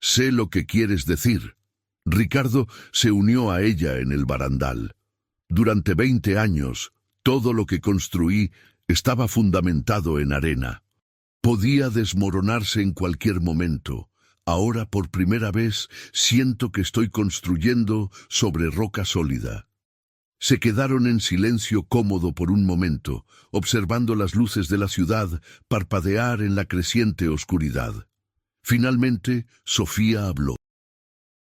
A: «Sé lo que quieres decir». Ricardo se unió a ella en el barandal. «Durante 20 años, todo lo que construí estaba fundamentado en arena. Podía desmoronarse en cualquier momento. Ahora, por primera vez, siento que estoy construyendo sobre roca sólida». Se quedaron en silencio cómodo por un momento, observando las luces de la ciudad parpadear en la creciente oscuridad. Finalmente, Sofía habló.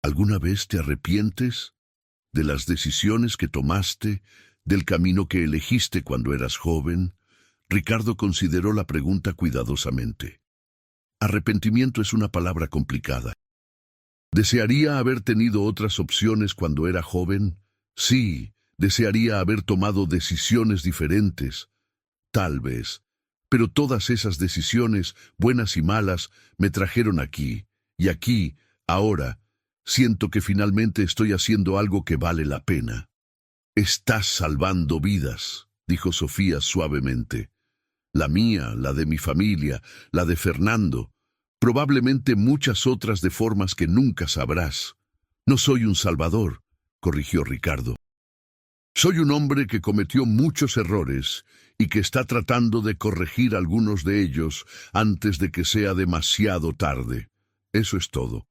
A: «¿Alguna vez te arrepientes de las decisiones que tomaste, del camino que elegiste cuando eras joven?» Ricardo consideró la pregunta cuidadosamente. Arrepentimiento es una palabra complicada. ¿Desearía haber tenido otras opciones cuando era joven? Sí, desearía haber tomado decisiones diferentes. Tal vez. Pero todas esas decisiones, buenas y malas, me trajeron aquí. Y aquí, ahora, siento que finalmente estoy haciendo algo que vale la pena. «Estás salvando vidas», dijo Sofía suavemente. «La mía, la de mi familia, la de Fernando. Probablemente muchas otras de formas que nunca sabrás». «No soy un salvador», corrigió Ricardo. «Soy un hombre que cometió muchos errores y que está tratando de corregir algunos de ellos antes de que sea demasiado tarde. Eso es todo».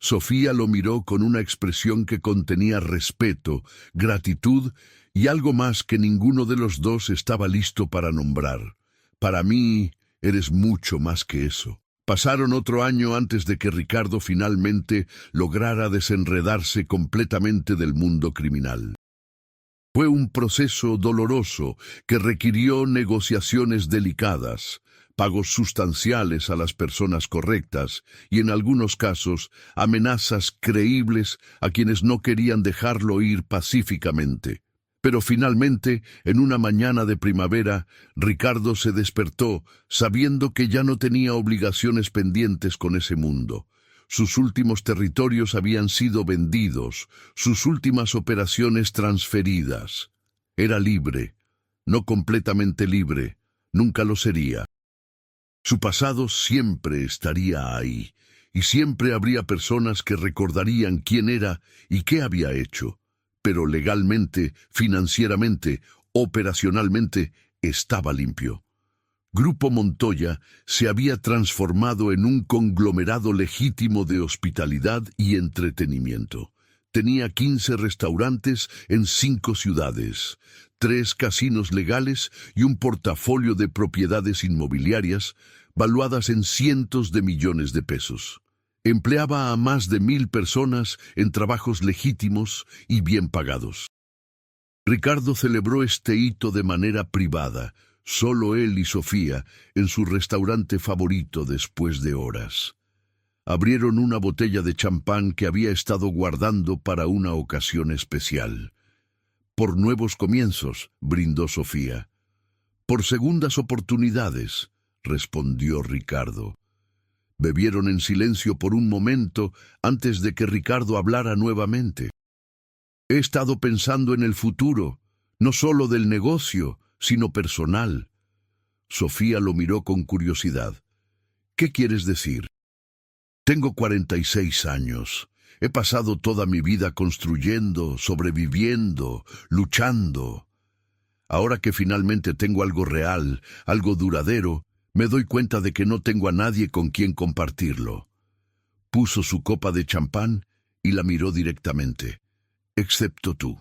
A: Sofía lo miró con una expresión que contenía respeto, gratitud y algo más que ninguno de los dos estaba listo para nombrar. «Para mí, eres mucho más que eso». Pasaron otro año antes de que Ricardo finalmente lograra desenredarse completamente del mundo criminal. Fue un proceso doloroso que requirió negociaciones delicadas, pagos sustanciales a las personas correctas y, en algunos casos, amenazas creíbles a quienes no querían dejarlo ir pacíficamente. Pero finalmente, en una mañana de primavera, Ricardo se despertó sabiendo que ya no tenía obligaciones pendientes con ese mundo. Sus últimos territorios habían sido vendidos, sus últimas operaciones transferidas. Era libre, no completamente libre, nunca lo sería. Su pasado siempre estaría ahí, y siempre habría personas que recordarían quién era y qué había hecho, pero legalmente, financieramente, operacionalmente, estaba limpio. Grupo Montoya se había transformado en un conglomerado legítimo de hospitalidad y entretenimiento. Tenía 15 restaurantes en 5 ciudades, 3 casinos legales y un portafolio de propiedades inmobiliarias valuadas en cientos de millones de pesos. Empleaba a más de 1000 personas en trabajos legítimos y bien pagados. Ricardo celebró este hito de manera privada, solo él y Sofía, en su restaurante favorito después de horas. Abrieron una botella de champán que había estado guardando para una ocasión especial. Por nuevos comienzos, brindó Sofía. Por segundas oportunidades, respondió Ricardo. Bebieron en silencio por un momento antes de que Ricardo hablara nuevamente. He estado pensando en el futuro, no solo del negocio, sino personal. Sofía lo miró con curiosidad. ¿Qué quieres decir? Tengo 46 años. He pasado toda mi vida construyendo, sobreviviendo, luchando. Ahora que finalmente tengo algo real, algo duradero, me doy cuenta de que no tengo a nadie con quien compartirlo. Puso su copa de champán y la miró directamente. Excepto tú.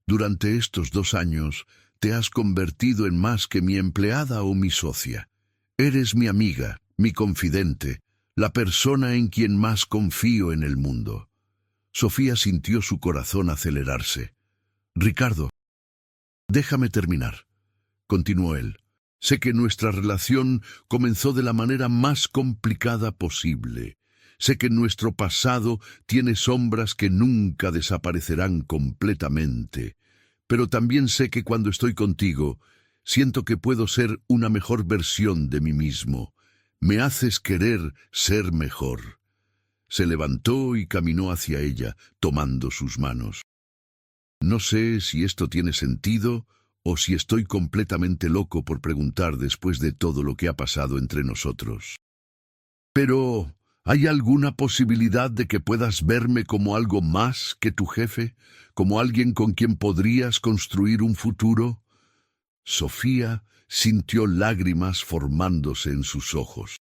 A: Durante estos 2 años, te has convertido en más que mi empleada o mi socia. Eres mi amiga, mi confidente, la persona en quien más confío en el mundo. Sofía sintió su corazón acelerarse. Ricardo, déjame terminar, continuó él. Sé que nuestra relación comenzó de la manera más complicada posible. Sé que nuestro pasado tiene sombras que nunca desaparecerán completamente. Pero también sé que cuando estoy contigo, siento que puedo ser una mejor versión de mí mismo. Me haces querer ser mejor. Se levantó y caminó hacia ella, tomando sus manos. No sé si esto tiene sentido o si estoy completamente loco por preguntar después de todo lo que ha pasado entre nosotros. Pero, ¿hay alguna posibilidad de que puedas verme como algo más que tu jefe? ¿Como alguien con quien podrías construir un futuro? Sofía sintió lágrimas formándose en sus ojos.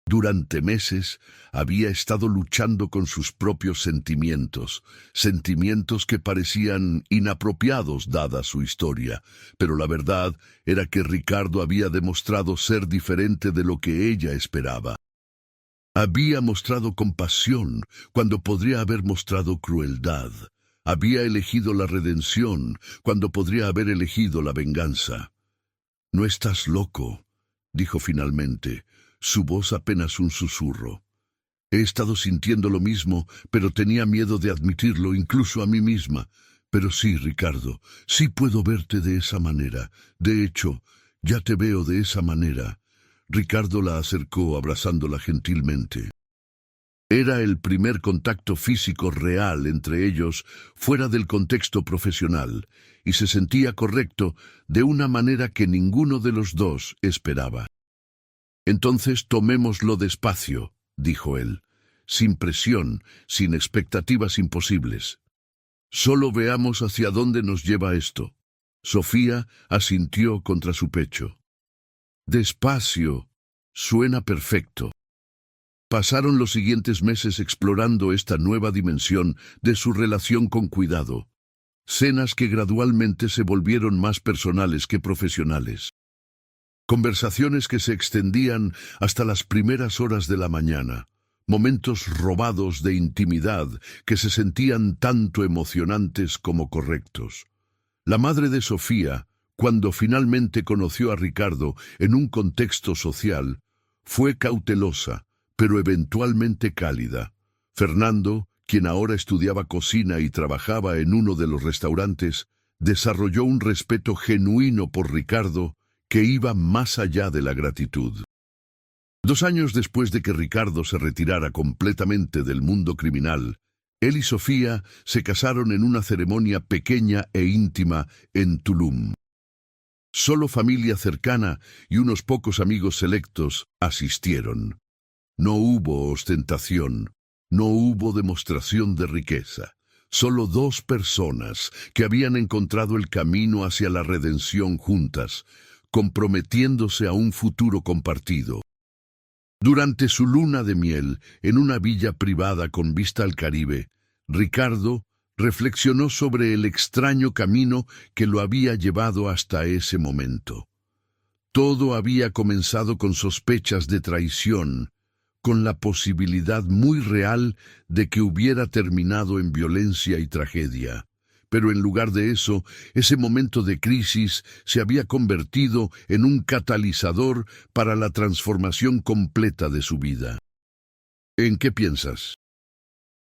A: Durante meses había estado luchando con sus propios sentimientos, sentimientos que parecían inapropiados dada su historia, pero la verdad era que Ricardo había demostrado ser diferente de lo que ella esperaba. Había mostrado compasión cuando podría haber mostrado crueldad. Había elegido la redención cuando podría haber elegido la venganza. «No estás loco», dijo finalmente, su voz apenas un susurro. «He estado sintiendo lo mismo, pero tenía miedo de admitirlo incluso a mí misma. Pero sí, Ricardo, sí puedo verte de esa manera. De hecho, ya te veo de esa manera». Ricardo la acercó abrazándola gentilmente. Era el primer contacto físico real entre ellos fuera del contexto profesional, y se sentía correcto de una manera que ninguno de los dos esperaba. «Entonces tomémoslo despacio», dijo él, sin presión, sin expectativas imposibles. «Solo veamos hacia dónde nos lleva esto». Sofía asintió contra su pecho. «Despacio. Suena perfecto». Pasaron los siguientes meses explorando esta nueva dimensión de su relación con cuidado. Cenas que gradualmente se volvieron más personales que profesionales. Conversaciones que se extendían hasta las primeras horas de la mañana. Momentos robados de intimidad que se sentían tanto emocionantes como correctos. La madre de Sofía, cuando finalmente conoció a Ricardo en un contexto social, fue cautelosa, pero eventualmente cálida. Fernando, quien ahora estudiaba cocina y trabajaba en uno de los restaurantes, desarrolló un respeto genuino por Ricardo que iba más allá de la gratitud. 2 años después de que Ricardo se retirara completamente del mundo criminal, él y Sofía se casaron en una ceremonia pequeña e íntima en Tulum. Solo familia cercana y unos pocos amigos selectos asistieron. No hubo ostentación, no hubo demostración de riqueza. Solo 2 personas que habían encontrado el camino hacia la redención juntas, comprometiéndose a un futuro compartido. Durante su luna de miel, en una villa privada con vista al Caribe, Ricardo reflexionó sobre el extraño camino que lo había llevado hasta ese momento. Todo había comenzado con sospechas de traición, con la posibilidad muy real de que hubiera terminado en violencia y tragedia. Pero en lugar de eso, ese momento de crisis se había convertido en un catalizador para la transformación completa de su vida. ¿En qué piensas?,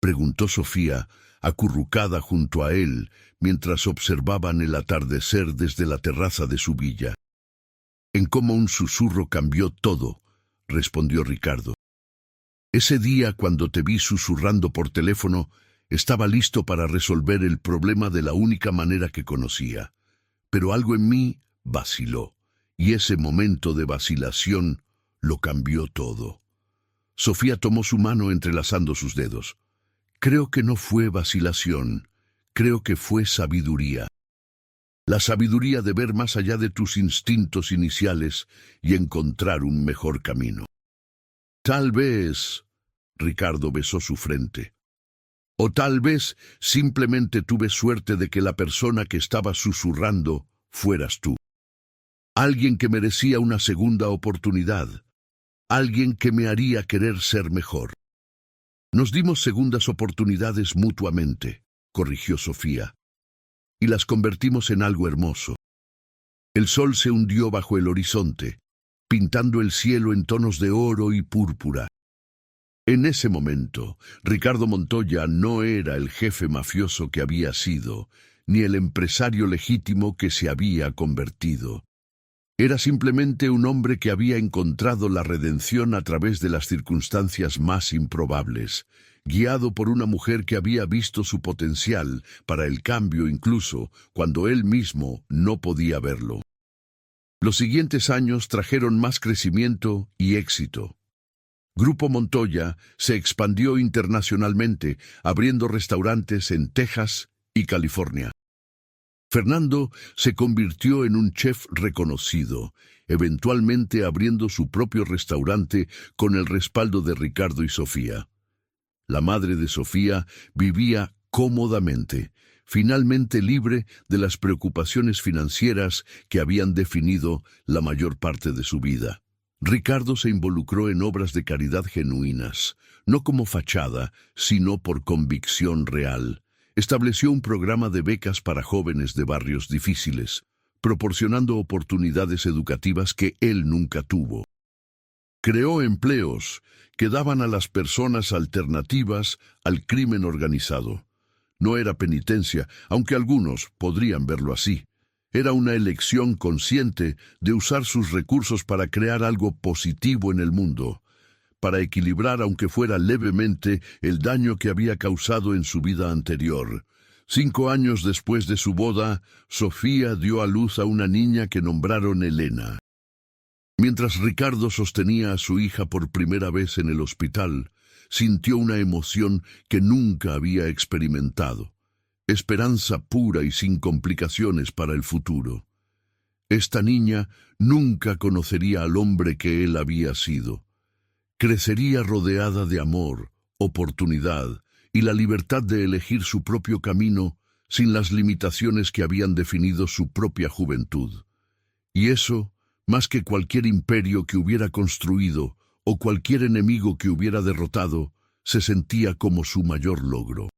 A: preguntó Sofía, acurrucada junto a él, mientras observaban el atardecer desde la terraza de su villa. En cómo un susurro cambió todo, respondió Ricardo. Ese día, cuando te vi susurrando por teléfono, estaba listo para resolver el problema de la única manera que conocía. Pero algo en mí vaciló, y ese momento de vacilación lo cambió todo. Sofía tomó su mano entrelazando sus dedos. Creo que no fue vacilación, creo que fue sabiduría. La sabiduría de ver más allá de tus instintos iniciales y encontrar un mejor camino. Tal vez, Ricardo besó su frente. O tal vez simplemente tuve suerte de que la persona que estaba susurrando fueras tú. Alguien que merecía una segunda oportunidad. Alguien que me haría querer ser mejor. Nos dimos segundas oportunidades mutuamente, corrigió Sofía, y las convertimos en algo hermoso. El sol se hundió bajo el horizonte, pintando el cielo en tonos de oro y púrpura. En ese momento, Ricardo Montoya no era el jefe mafioso que había sido, ni el empresario legítimo que se había convertido. Era simplemente un hombre que había encontrado la redención a través de las circunstancias más improbables, guiado por una mujer que había visto su potencial para el cambio incluso cuando él mismo no podía verlo. Los siguientes años trajeron más crecimiento y éxito. Grupo Montoya se expandió internacionalmente, abriendo restaurantes en Texas y California. Fernando se convirtió en un chef reconocido, eventualmente abriendo su propio restaurante con el respaldo de Ricardo y Sofía. La madre de Sofía vivía cómodamente, finalmente libre de las preocupaciones financieras que habían definido la mayor parte de su vida. Ricardo se involucró en obras de caridad genuinas, no como fachada, sino por convicción real. Estableció un programa de becas para jóvenes de barrios difíciles, proporcionando oportunidades educativas que él nunca tuvo. Creó empleos que daban a las personas alternativas al crimen organizado. No era penitencia, aunque algunos podrían verlo así. Era una elección consciente de usar sus recursos para crear algo positivo en el mundo, para equilibrar, aunque fuera levemente, el daño que había causado en su vida anterior. 5 años después de su boda, Sofía dio a luz a una niña que nombraron Elena. Mientras Ricardo sostenía a su hija por primera vez en el hospital, sintió una emoción que nunca había experimentado. Esperanza pura y sin complicaciones para el futuro. Esta niña nunca conocería al hombre que él había sido. Crecería rodeada de amor, oportunidad y la libertad de elegir su propio camino sin las limitaciones que habían definido su propia juventud. Y eso, más que cualquier imperio que hubiera construido o cualquier enemigo que hubiera derrotado, se sentía como su mayor logro.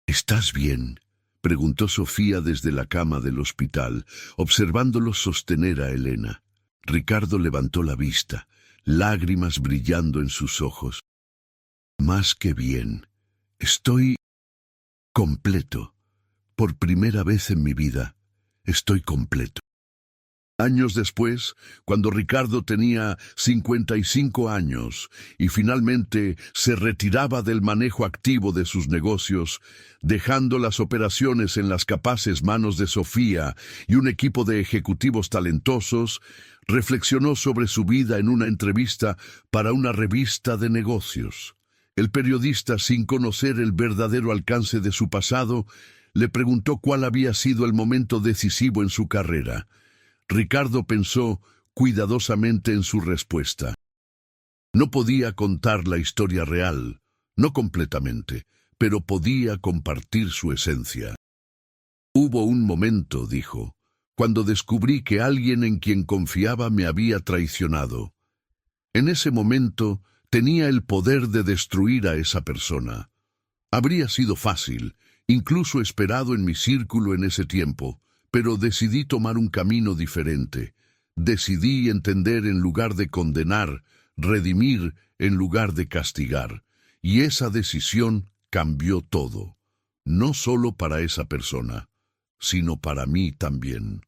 A: ¿Estás bien?, preguntó Sofía desde la cama del hospital, observándolo sostener a Elena. Ricardo levantó la vista, lágrimas brillando en sus ojos. Más que bien. Estoy completo. Por primera vez en mi vida, estoy completo. Años después, cuando Ricardo tenía 55 años y finalmente se retiraba del manejo activo de sus negocios, dejando las operaciones en las capaces manos de Sofía y un equipo de ejecutivos talentosos, reflexionó sobre su vida en una entrevista para una revista de negocios. El periodista, sin conocer el verdadero alcance de su pasado, le preguntó cuál había sido el momento decisivo en su carrera. Ricardo pensó cuidadosamente en su respuesta. No podía contar la historia real, no completamente, pero podía compartir su esencia. Hubo un momento, dijo, cuando descubrí que alguien en quien confiaba me había traicionado. En ese momento tenía el poder de destruir a esa persona. Habría sido fácil, incluso esperado en mi círculo en ese tiempo, pero decidí tomar un camino diferente. Decidí entender en lugar de condenar, redimir en lugar de castigar. Y esa decisión cambió todo. No solo para esa persona, sino para mí también.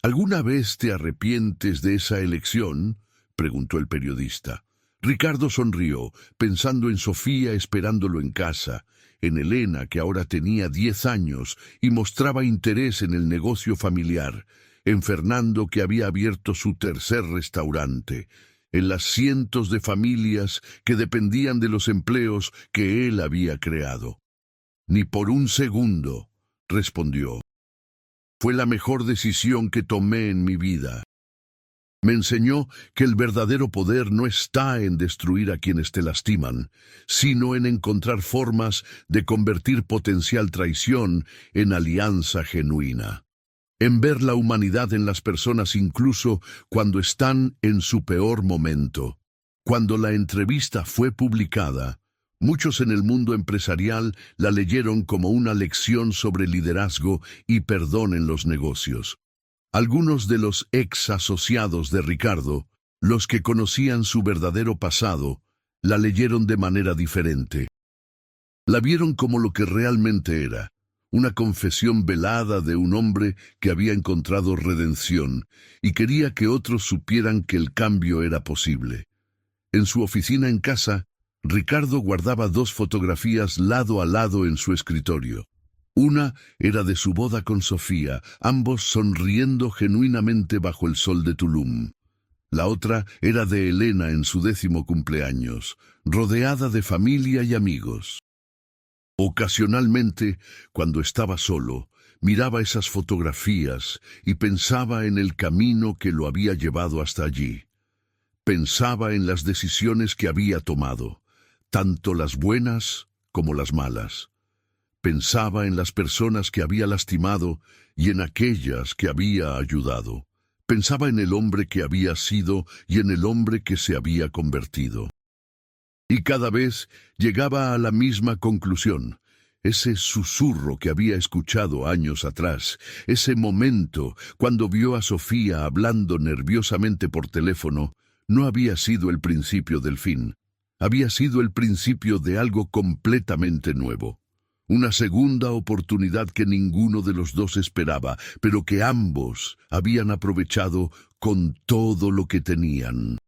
A: ¿Alguna vez te arrepientes de esa elección?, preguntó el periodista. Ricardo sonrió, pensando en Sofía esperándolo en casa, en Elena, que ahora tenía 10 años y mostraba interés en el negocio familiar, en Fernando, que había abierto su tercer restaurante, en las cientos de familias que dependían de los empleos que él había creado. Ni por un segundo, respondió. Fue la mejor decisión que tomé en mi vida. Me enseñó que el verdadero poder no está en destruir a quienes te lastiman, sino en encontrar formas de convertir potencial traición en alianza genuina. En ver la humanidad en las personas incluso cuando están en su peor momento. Cuando la entrevista fue publicada, muchos en el mundo empresarial la leyeron como una lección sobre liderazgo y perdón en los negocios. Algunos de los ex asociados de Ricardo, los que conocían su verdadero pasado, la leyeron de manera diferente. La vieron como lo que realmente era, una confesión velada de un hombre que había encontrado redención y quería que otros supieran que el cambio era posible. En su oficina en casa, Ricardo guardaba 2 fotografías lado a lado en su escritorio. Una era de su boda con Sofía, ambos sonriendo genuinamente bajo el sol de Tulum. La otra era de Elena en su 10º cumpleaños, rodeada de familia y amigos. Ocasionalmente, cuando estaba solo, miraba esas fotografías y pensaba en el camino que lo había llevado hasta allí. Pensaba en las decisiones que había tomado, tanto las buenas como las malas. Pensaba en las personas que había lastimado y en aquellas que había ayudado. Pensaba en el hombre que había sido y en el hombre que se había convertido. Y cada vez llegaba a la misma conclusión. Ese susurro que había escuchado años atrás, ese momento cuando vio a Sofía hablando nerviosamente por teléfono, no había sido el principio del fin. Había sido el principio de algo completamente nuevo. Una segunda oportunidad que ninguno de los dos esperaba, pero que ambos habían aprovechado con todo lo que tenían.